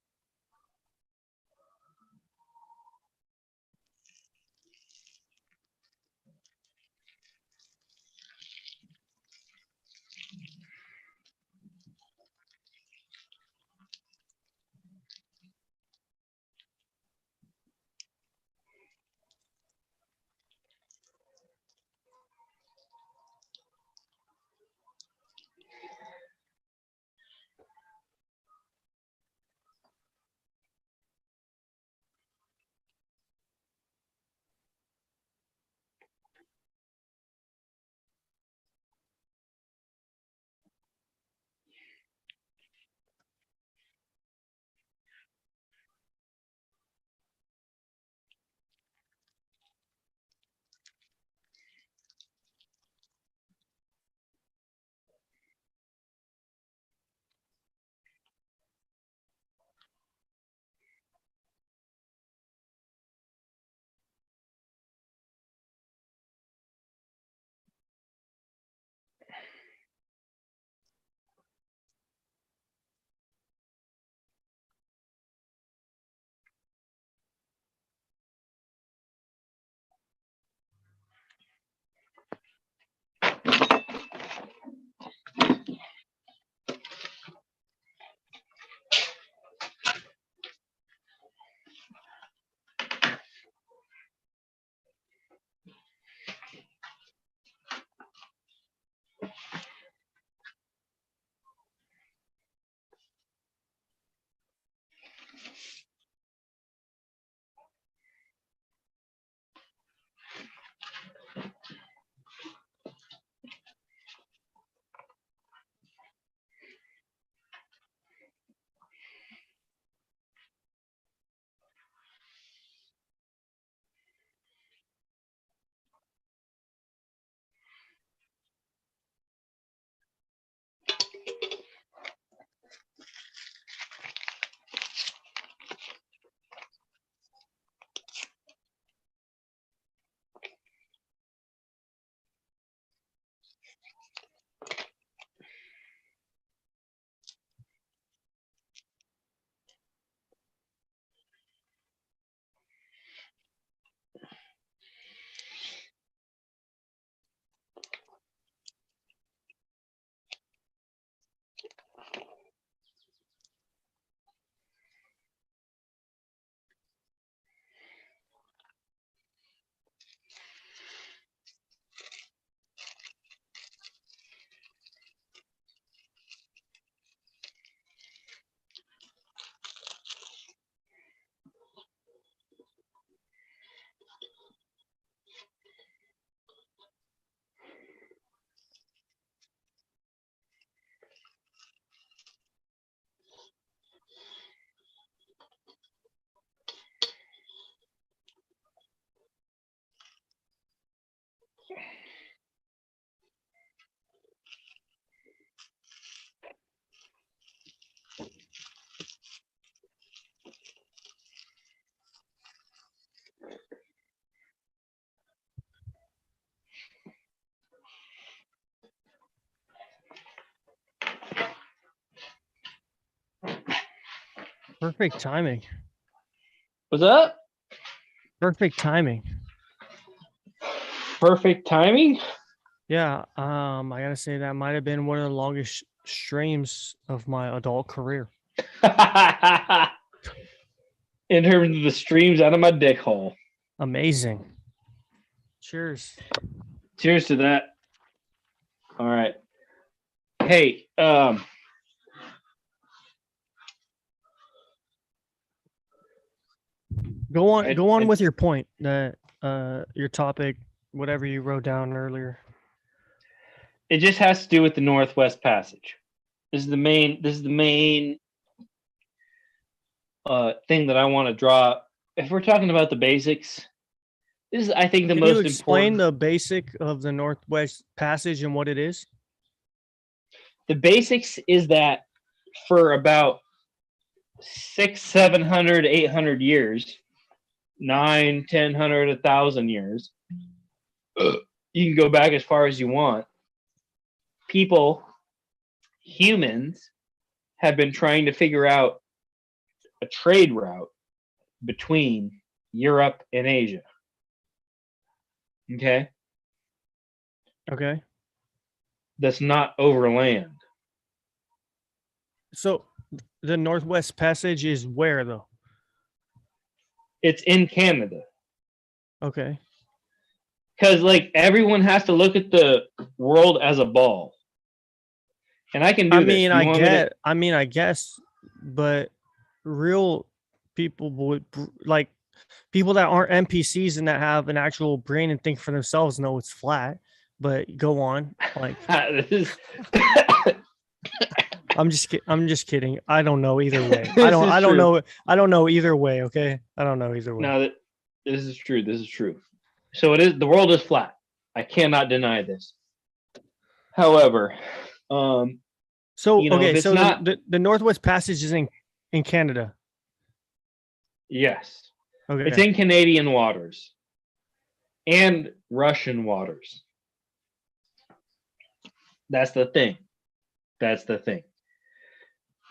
Perfect timing. What's up? Perfect timing. Perfect timing? Yeah. I gotta say that might have been one of the longest streams of my adult career. In terms of the streams out of my dick hole. Amazing. Cheers. Cheers to that. All right. Hey, go on with your point that your topic, whatever you wrote down earlier. It just has to do with the Northwest Passage. This is the main thing that I want to draw. If we're talking about the basics, this is, I think, the Can most you explain important. the basic of the Northwest Passage and what it is? The basics is that for about 600, 700, 800 years, 9, 10, 100, 1,000 years, you can go back as far as you want. Humans, have been trying to figure out a trade route between Europe and Asia. Okay? Okay. That's not overland. So the Northwest Passage is where though? It's in Canada. Okay. Because like everyone has to look at the world as a ball. And I can do this. I guess, but real people would like people that aren't NPCs and that have an actual brain and think for themselves know it's flat. But go on, like I'm just kidding. I don't know either way. I don't know either way. Okay, I don't know either way. No, this is true. This is true. So it is. The world is flat. I cannot deny this. However, so you know, okay, so not, the Northwest Passage is in Canada. Yes. Okay. It's in Canadian waters and Russian waters. That's the thing.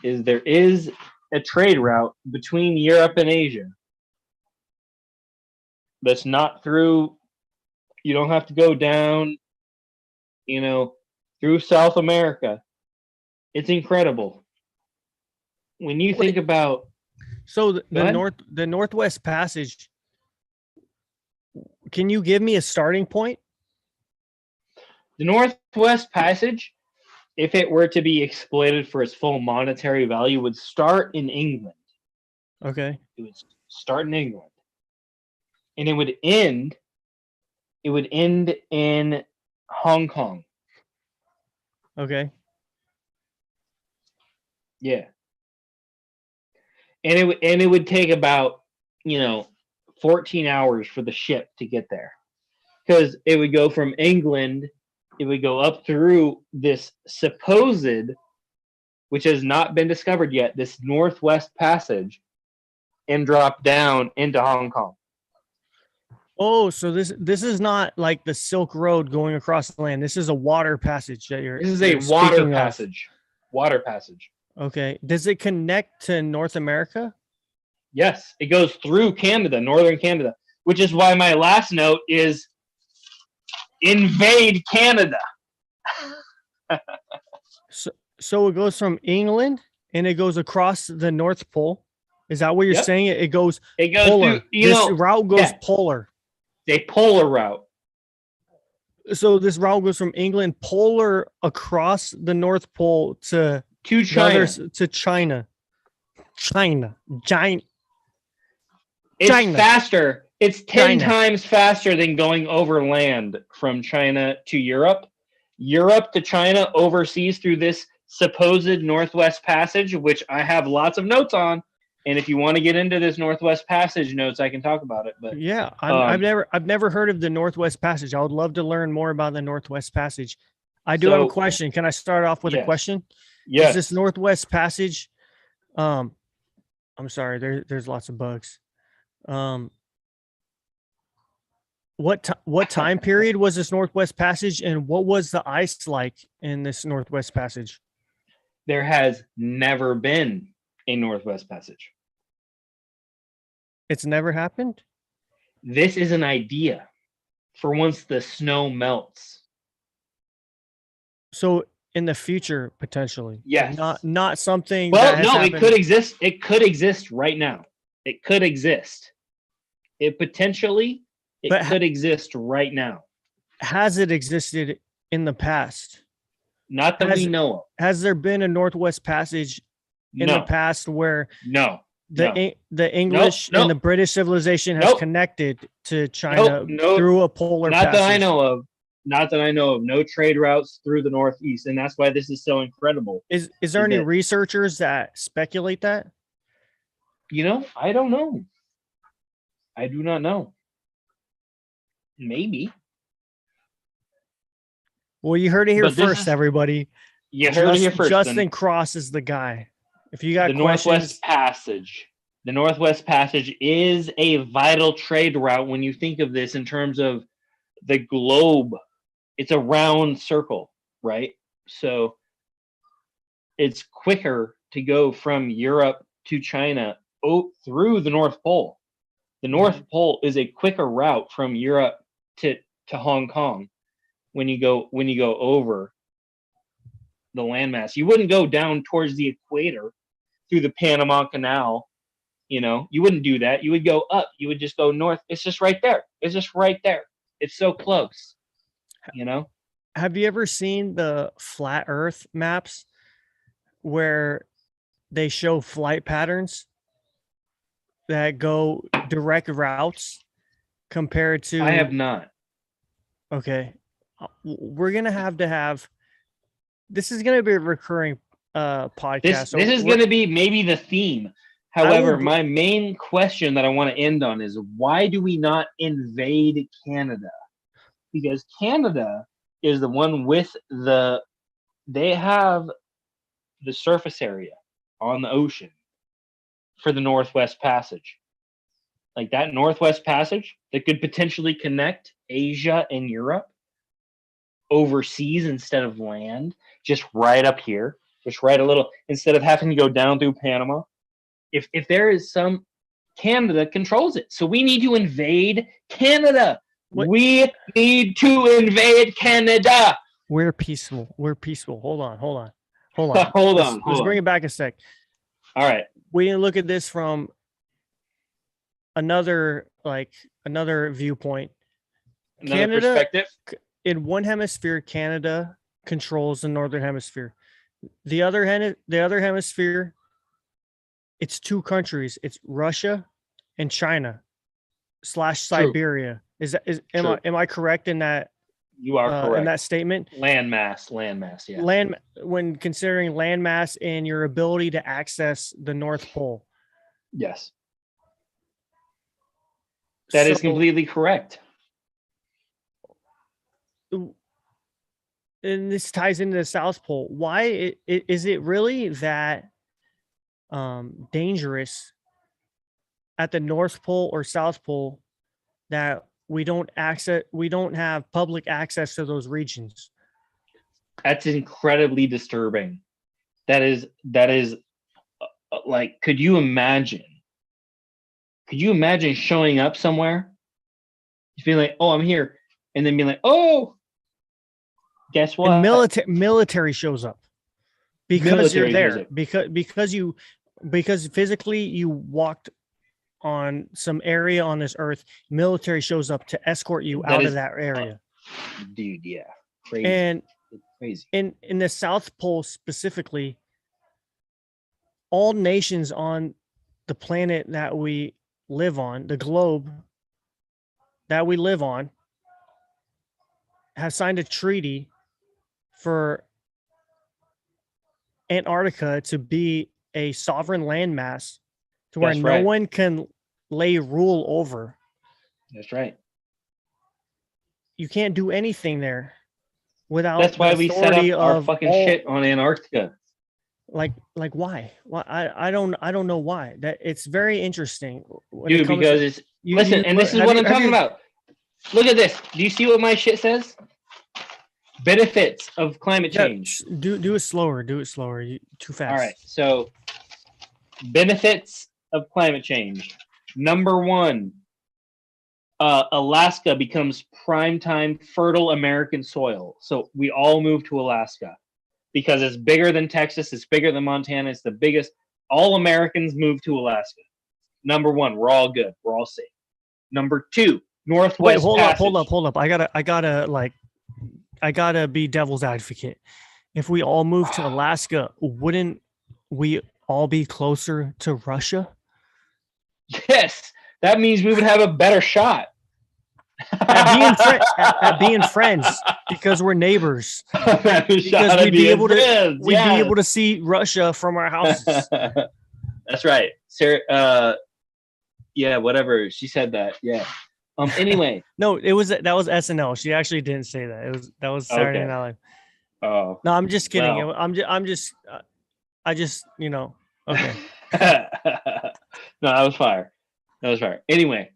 Is there is a trade route between Europe and Asia that's not through, you don't have to go down, through South America. It's incredible. When you think about... So the Northwest Passage, can you give me a starting point? The Northwest Passage, if it were to be exploited for its full monetary value, would start in England. Okay. It would start in England. And it would end in Hong Kong. Okay. Yeah. And it would take about, 14 hours for the ship to get there. Because it would go from England, it would go up through this supposed, which has not been discovered yet, this Northwest Passage, and drop down into Hong Kong. Oh, so this is not like the Silk Road going across the land. This is a water passage that you're. This is a water passage. Water passage. Okay. Does it connect to North America? Yes, it goes through Canada, northern Canada, which is why my last note is invade Canada. So it goes from England and it goes across the North Pole. Is that what you're saying? It goes polar. Through, this route goes polar. A polar route. So this route goes from England polar across the North Pole to China. Giant. It's China. faster. It's 10 times faster than going overland from China to Europe. Europe to China overseas through this supposed Northwest Passage, which I have lots of notes on. And if you want to get into this Northwest Passage notes, I can talk about it. But yeah, I've never heard of the Northwest Passage. I would love to learn more about the Northwest Passage. I do have a question. Can I start off with a question? Yes. Is this Northwest Passage? I'm sorry. There's lots of bugs. What time period was this Northwest Passage, and what was the ice like in this Northwest Passage? There has never been a Northwest Passage. It's never happened. This is an idea for once the snow melts. So in the future, potentially. Yes. Not something Well, that has no, happened. it could exist. It could exist right now. It could exist. It potentially could exist right now. Has it existed in the past? Not that we know of. Has there been a Northwest Passage in the past where the English and the British civilization has connected to China through a polar passage? Not that I know of. Not that I know of. No trade routes through the Northeast, and that's why this is so incredible. Is there any researchers that speculate that? I don't know. I do not know. Maybe. Well, you heard it here first, everybody. You heard it here first. Justin Cross is the guy. If you got the Northwest Passage. The Northwest Passage is a vital trade route when you think of this in terms of the globe. It's a round circle, right? So it's quicker to go from Europe to China through the North Pole. The North Pole is a quicker route from Europe to Hong Kong when you go over the landmass. You wouldn't go down towards the equator through the Panama Canal. You wouldn't do that. You would go up. You would just go north. It's just right there. It's so close. Have you ever seen the flat Earth maps where they show flight patterns that go direct routes compared to? I have not. Okay. We're going to have this is going to be a recurring podcast. This is going to be maybe the theme. However, my main question that I want to end on is, why do we not invade Canada? Because Canada is the one with they have the surface area on the ocean for the Northwest Passage. Like that Northwest Passage that could potentially connect Asia and Europe overseas instead of land, just right up here, just right a little, instead of having to go down through Panama. If there is some, Canada controls it. So we need to invade Canada. We need to invade Canada. We're peaceful. Hold on. Let's bring it back a sec. All right. We look at this from another viewpoint. Another perspective. In one hemisphere, Canada controls the northern hemisphere. The other hemisphere, it's two countries. It's Russia and China / Siberia. Am I correct in that? You are correct in that statement. Landmass, yeah. When considering landmass and your ability to access the North Pole. Yes. That is completely correct. And this ties into the South Pole. Why is it really that dangerous at the North Pole or South Pole that we don't have public access to those regions? That's incredibly disturbing. That is like, could you imagine showing up somewhere, being like, oh, I'm here, and then being like, oh, guess what? And military shows up because you're there, because physically you walked on some area on this earth. Military shows up to escort you out of that area. Dude, yeah. Crazy. And crazy. In the South Pole specifically, all nations on the planet that we live on, the globe that we live on, have signed a treaty for Antarctica to be a sovereign landmass to where no one can lay rule over. That's right. You can't do anything there without. That's why we set up our fucking shit on Antarctica. Like why? Why? I don't know why. That it's very interesting. Dude, because it's listen, and this is what I'm talking about. Look at this. Do you see what my shit says? Benefits of climate change. Do it slower. Do it slower. Too fast. All right. So, benefits of climate change. Number 1, Alaska becomes primetime fertile American soil. So we all move to Alaska because it's bigger than Texas. It's bigger than Montana. It's the biggest. All Americans move to Alaska. Number 1, we're all good. We're all safe. Number 2, Northwest Wait, hold Passage. up. I gotta be devil's advocate. If we all move to Alaska, wouldn't we all be closer to Russia? Yes, that means we would have a better shot at being friends because we're neighbors. Because we'd be able to see Russia from our houses. That's right, Sarah. Yeah, whatever. She said that. Yeah. Anyway. No, that was SNL. She actually didn't say that. That was Saturday Night Live. Oh. No, I'm just kidding. Well. I just okay. No, that was fire. Anyway,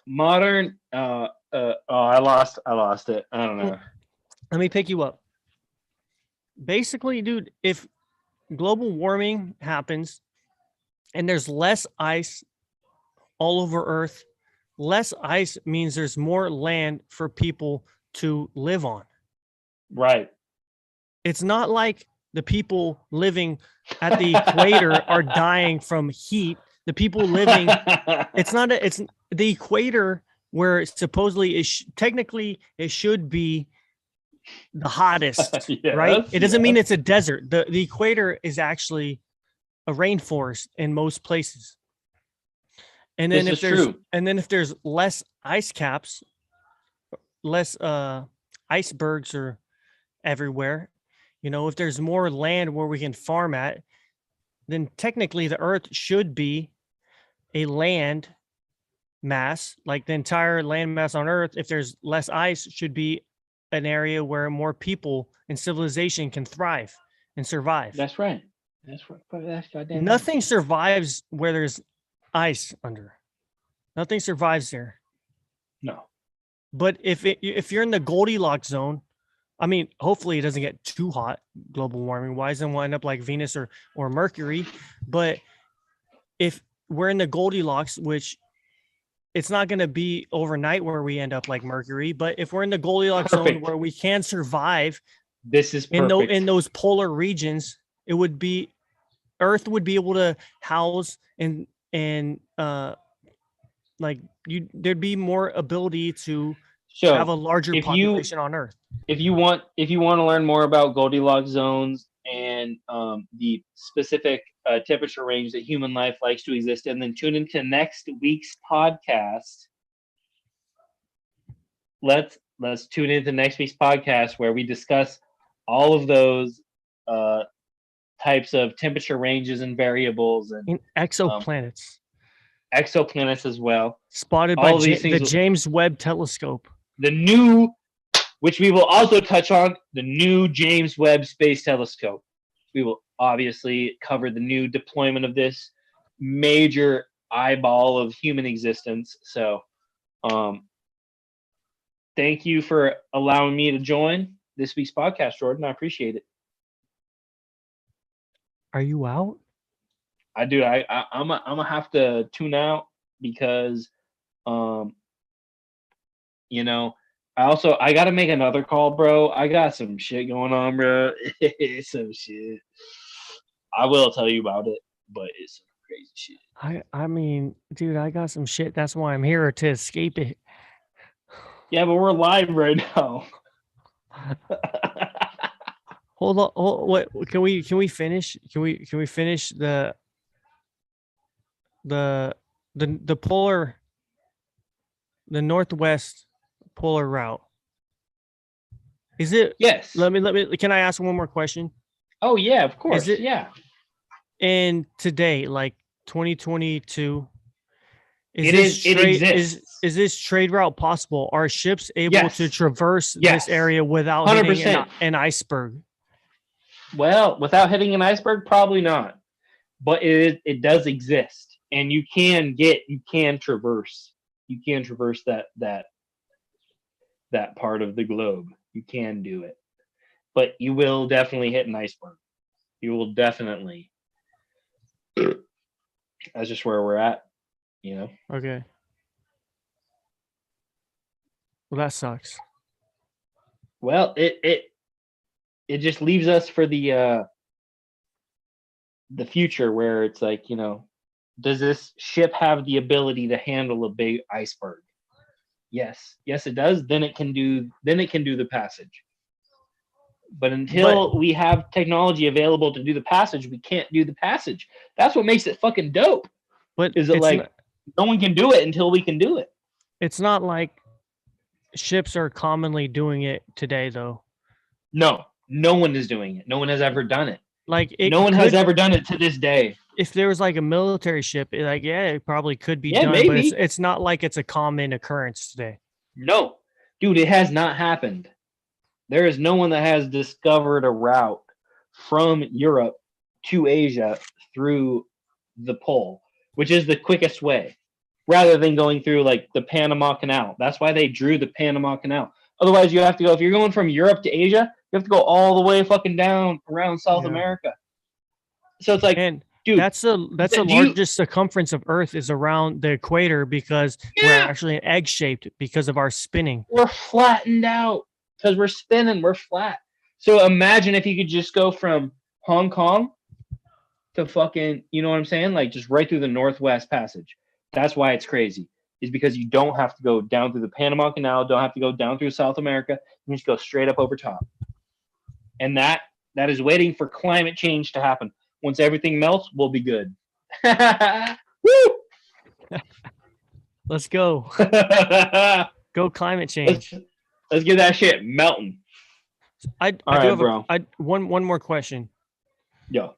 modern. I lost it. I don't know. Let me pick you up. Basically, dude, if global warming happens and there's less ice all over Earth, less ice means there's more land for people to live on. Right. It's not like the people living at the equator are dying from heat. The people living, it's the equator where it's supposedly technically it should be the hottest, yes, right? It doesn't mean it's a desert. The equator is actually a rainforest in most places. And then if there's less ice caps, less icebergs are everywhere, if there's more land where we can farm at, then technically the earth should be a land mass, like the entire land mass on earth. If there's less ice, should be an area where more people and civilization can thrive and survive. That's right. That's goddamn. Nothing survives where there's ice under. Nothing survives there. No. But if you're in the Goldilocks zone, I mean, hopefully it doesn't get too hot global warming wise and we'll end up like Venus or Mercury. But if we're in the Goldilocks, which it's not going to be overnight where we end up like Mercury, but if we're in the Goldilocks zone where we can survive, this is perfect. In those polar regions, it would be Earth would be able to house and there'd be more ability to have a larger population on Earth. If you want to learn more about Goldilocks zones and the specific temperature range that human life likes to exist in, then tune into next week's podcast. Let's tune into next week's podcast where we discuss all of those types of temperature ranges and variables and exoplanets. Exoplanets as well. Spotted by the James Webb Telescope. The new, which we will also touch on, the new James Webb Space Telescope. We will obviously cover the new deployment of this major eyeball of human existence. So, thank you for allowing me to join this week's podcast, Jordan. I appreciate it. Are you out? I'm gonna have to tune out because, I got to make another call, bro. I got some shit going on, bro. Some shit. I will tell you about it, but it's some crazy shit. I mean, dude, I got some shit. That's why I'm here, to escape it. Yeah, but we're live right now. Hold on. What can we finish? Can we finish the polar, the northwest polar route? Is it? Yes. Let me. Can I ask one more question? Oh yeah, of course. Yeah. And today, like 2022, is this trade route possible? Are ships able to traverse this area without 100%. Hitting an iceberg? Well, without hitting an iceberg, probably not. But it does exist, and you can traverse that part of the globe. You can do it, but you will definitely hit an iceberg. You will definitely That's just where we're at, Okay. Well, that sucks. Well, it just leaves us for the future where it's like, does this ship have the ability to handle a big iceberg? Yes, it does. Then it can do the passage. But until we have technology available to do the passage, we can't do the passage. That's what makes it fucking dope. But is it like no one can do it until we can do it? It's not like ships are commonly doing it today, though. No one is doing it. No one has ever done it. Like no one has ever done it to this day. If there was like a military ship, it probably could be done, maybe. But it's not like it's a common occurrence today. No, dude, it has not happened. There is no one that has discovered a route from Europe to Asia through the pole, which is the quickest way, rather than going through like the Panama Canal. That's why they drew the Panama Canal. Otherwise, you have to go, if you're going from Europe to Asia, you have to go all the way fucking down around South America. So it's like, dude, that's the largest circumference of Earth is around the equator because we're actually egg-shaped because of our spinning. We're flattened out because we're spinning. We're flat. So imagine if you could just go from Hong Kong to fucking, you know what I'm saying? Like just right through the Northwest Passage. That's why it's crazy. Is because you don't have to go down through the Panama Canal, don't have to go down through South America. You just go straight up over top. And that is waiting for climate change to happen. Once everything melts, we'll be good. Woo! Let's go. Go climate change. Let's get that shit melting. One more question. Yo.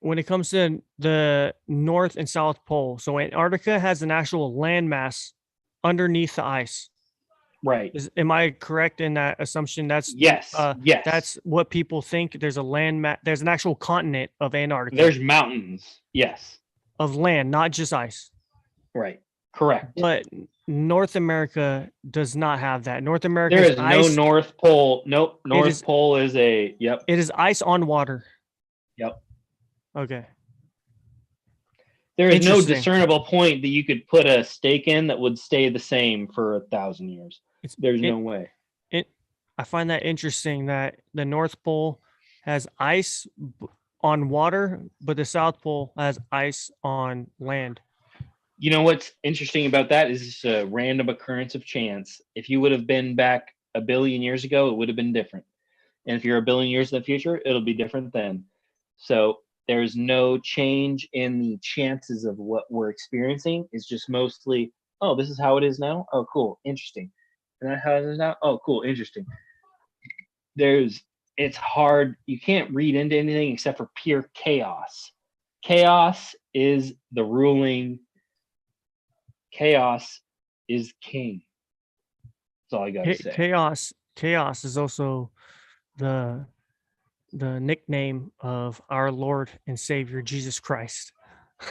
When it comes to the North and South Pole, so Antarctica has an actual landmass underneath the ice. Right. Am I correct in that assumption? That's yes. That's what people think. There's a landmass. There's an actual continent of Antarctica. There's mountains. Yes. Of land, not just ice. Right. Correct. But North America does not have that. North America. There is no North Pole. Nope. North Pole is a. Yep. It is ice on water. Yep. Okay. There is no discernible point that you could put a stake in that would stay the same for 1,000 years. There's no way. I find that interesting that the North Pole has ice on water, but the South Pole has ice on land. You know what's interesting about that is it's a random occurrence of chance. If you would have been back 1 billion years ago, it would have been different. And if you're 1 billion years in the future, it'll be different then. So there's no change in the chances of what we're experiencing. It's just mostly, oh, this is how it is now. Oh, cool. Interesting. And that's how it is now. Oh, cool. Interesting. It's hard. You can't read into anything except for pure chaos. Chaos is the ruling. Chaos is king. That's all I got to say. Chaos is also the nickname of our Lord and Savior Jesus Christ.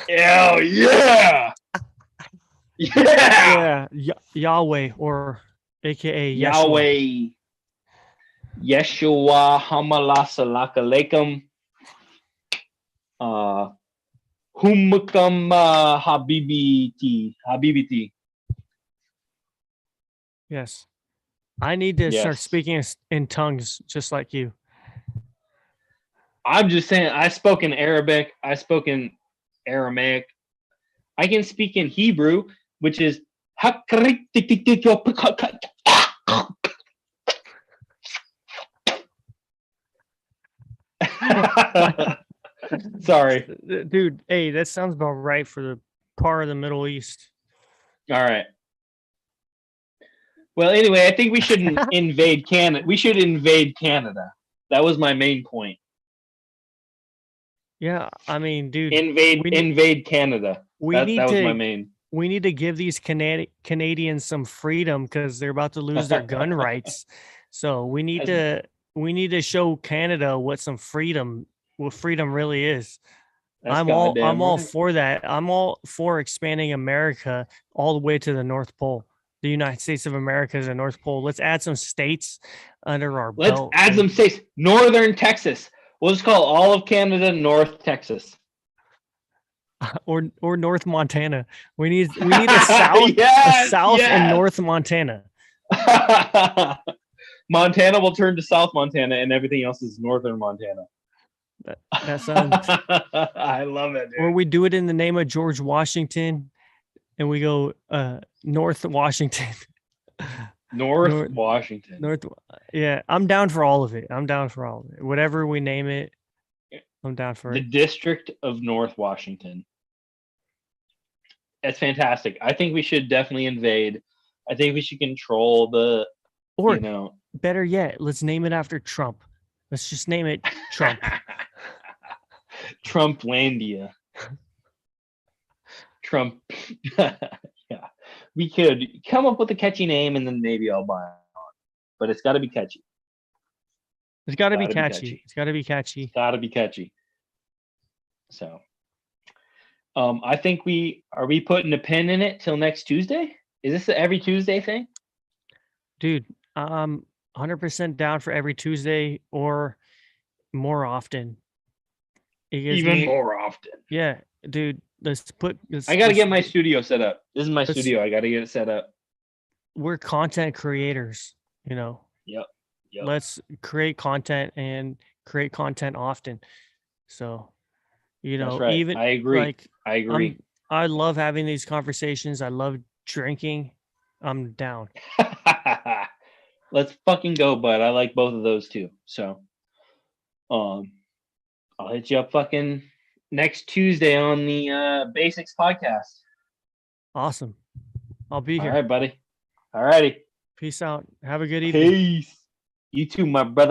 Hell yeah! Yeah, Yahweh, or AKA Yahweh. Yeshua Hamalasa Lakalekam. Humukam Habibiti. Yes. I need to start speaking in tongues just like you. I'm just saying, I spoke in Arabic. I spoke in Aramaic. I can speak in Hebrew, which is sorry. Dude, hey, that sounds about right for the part of the Middle East. All right. Well, anyway, I think we shouldn't invade Canada. We should invade Canada. That was my main point. Yeah, I mean, dude, invade Canada. That was my main. We need to give these Canadians some freedom because they're about to lose their gun rights. So we need to show Canada what freedom really is. I'm all for that. I'm all for expanding America all the way to the North Pole. The United States of America is the North Pole. Let's add some states under our belt. Let's add some states. Northern Texas. We'll just call all of Canada North Texas. or North Montana. We need a south, Yes, and yes. North Montana. Montana will turn to South Montana, and everything else is Northern Montana. That sounds. I love it, dude. Or we do it in the name of George Washington, and we go North Washington. North Washington. North. Yeah, I'm down for all of it. I'm down for all of it. Whatever we name it, I'm down for the it. District of North Washington. That's fantastic. I think we should definitely invade. I think we should control the. Or you know, better yet, let's name it after Trump. Let's just name it Trump. Trumplandia. Trump. Yeah, we could come up with a catchy name, and then maybe I'll buy it. But it's got to be catchy. It's got to be catchy. It's got to be catchy. Got to be catchy. So, I think we putting a pin in it till next Tuesday. Is this an every Tuesday thing? Dude, 100% down for every Tuesday or more often. Even more often. Yeah, dude. I got to get my studio set up. This is my studio. I got to get it set up. We're content creators, you know. Yep. Let's create content and create content often. So, you know, right. even I agree. Like, I agree. I love having these conversations. I love drinking. I'm down. Let's fucking go, bud. I like both of those too. So, I'll hit you up fucking next Tuesday on the Basics podcast. Awesome. I'll be here. All right, buddy. All righty. Peace out. Have a good evening. Peace. You too, my brother.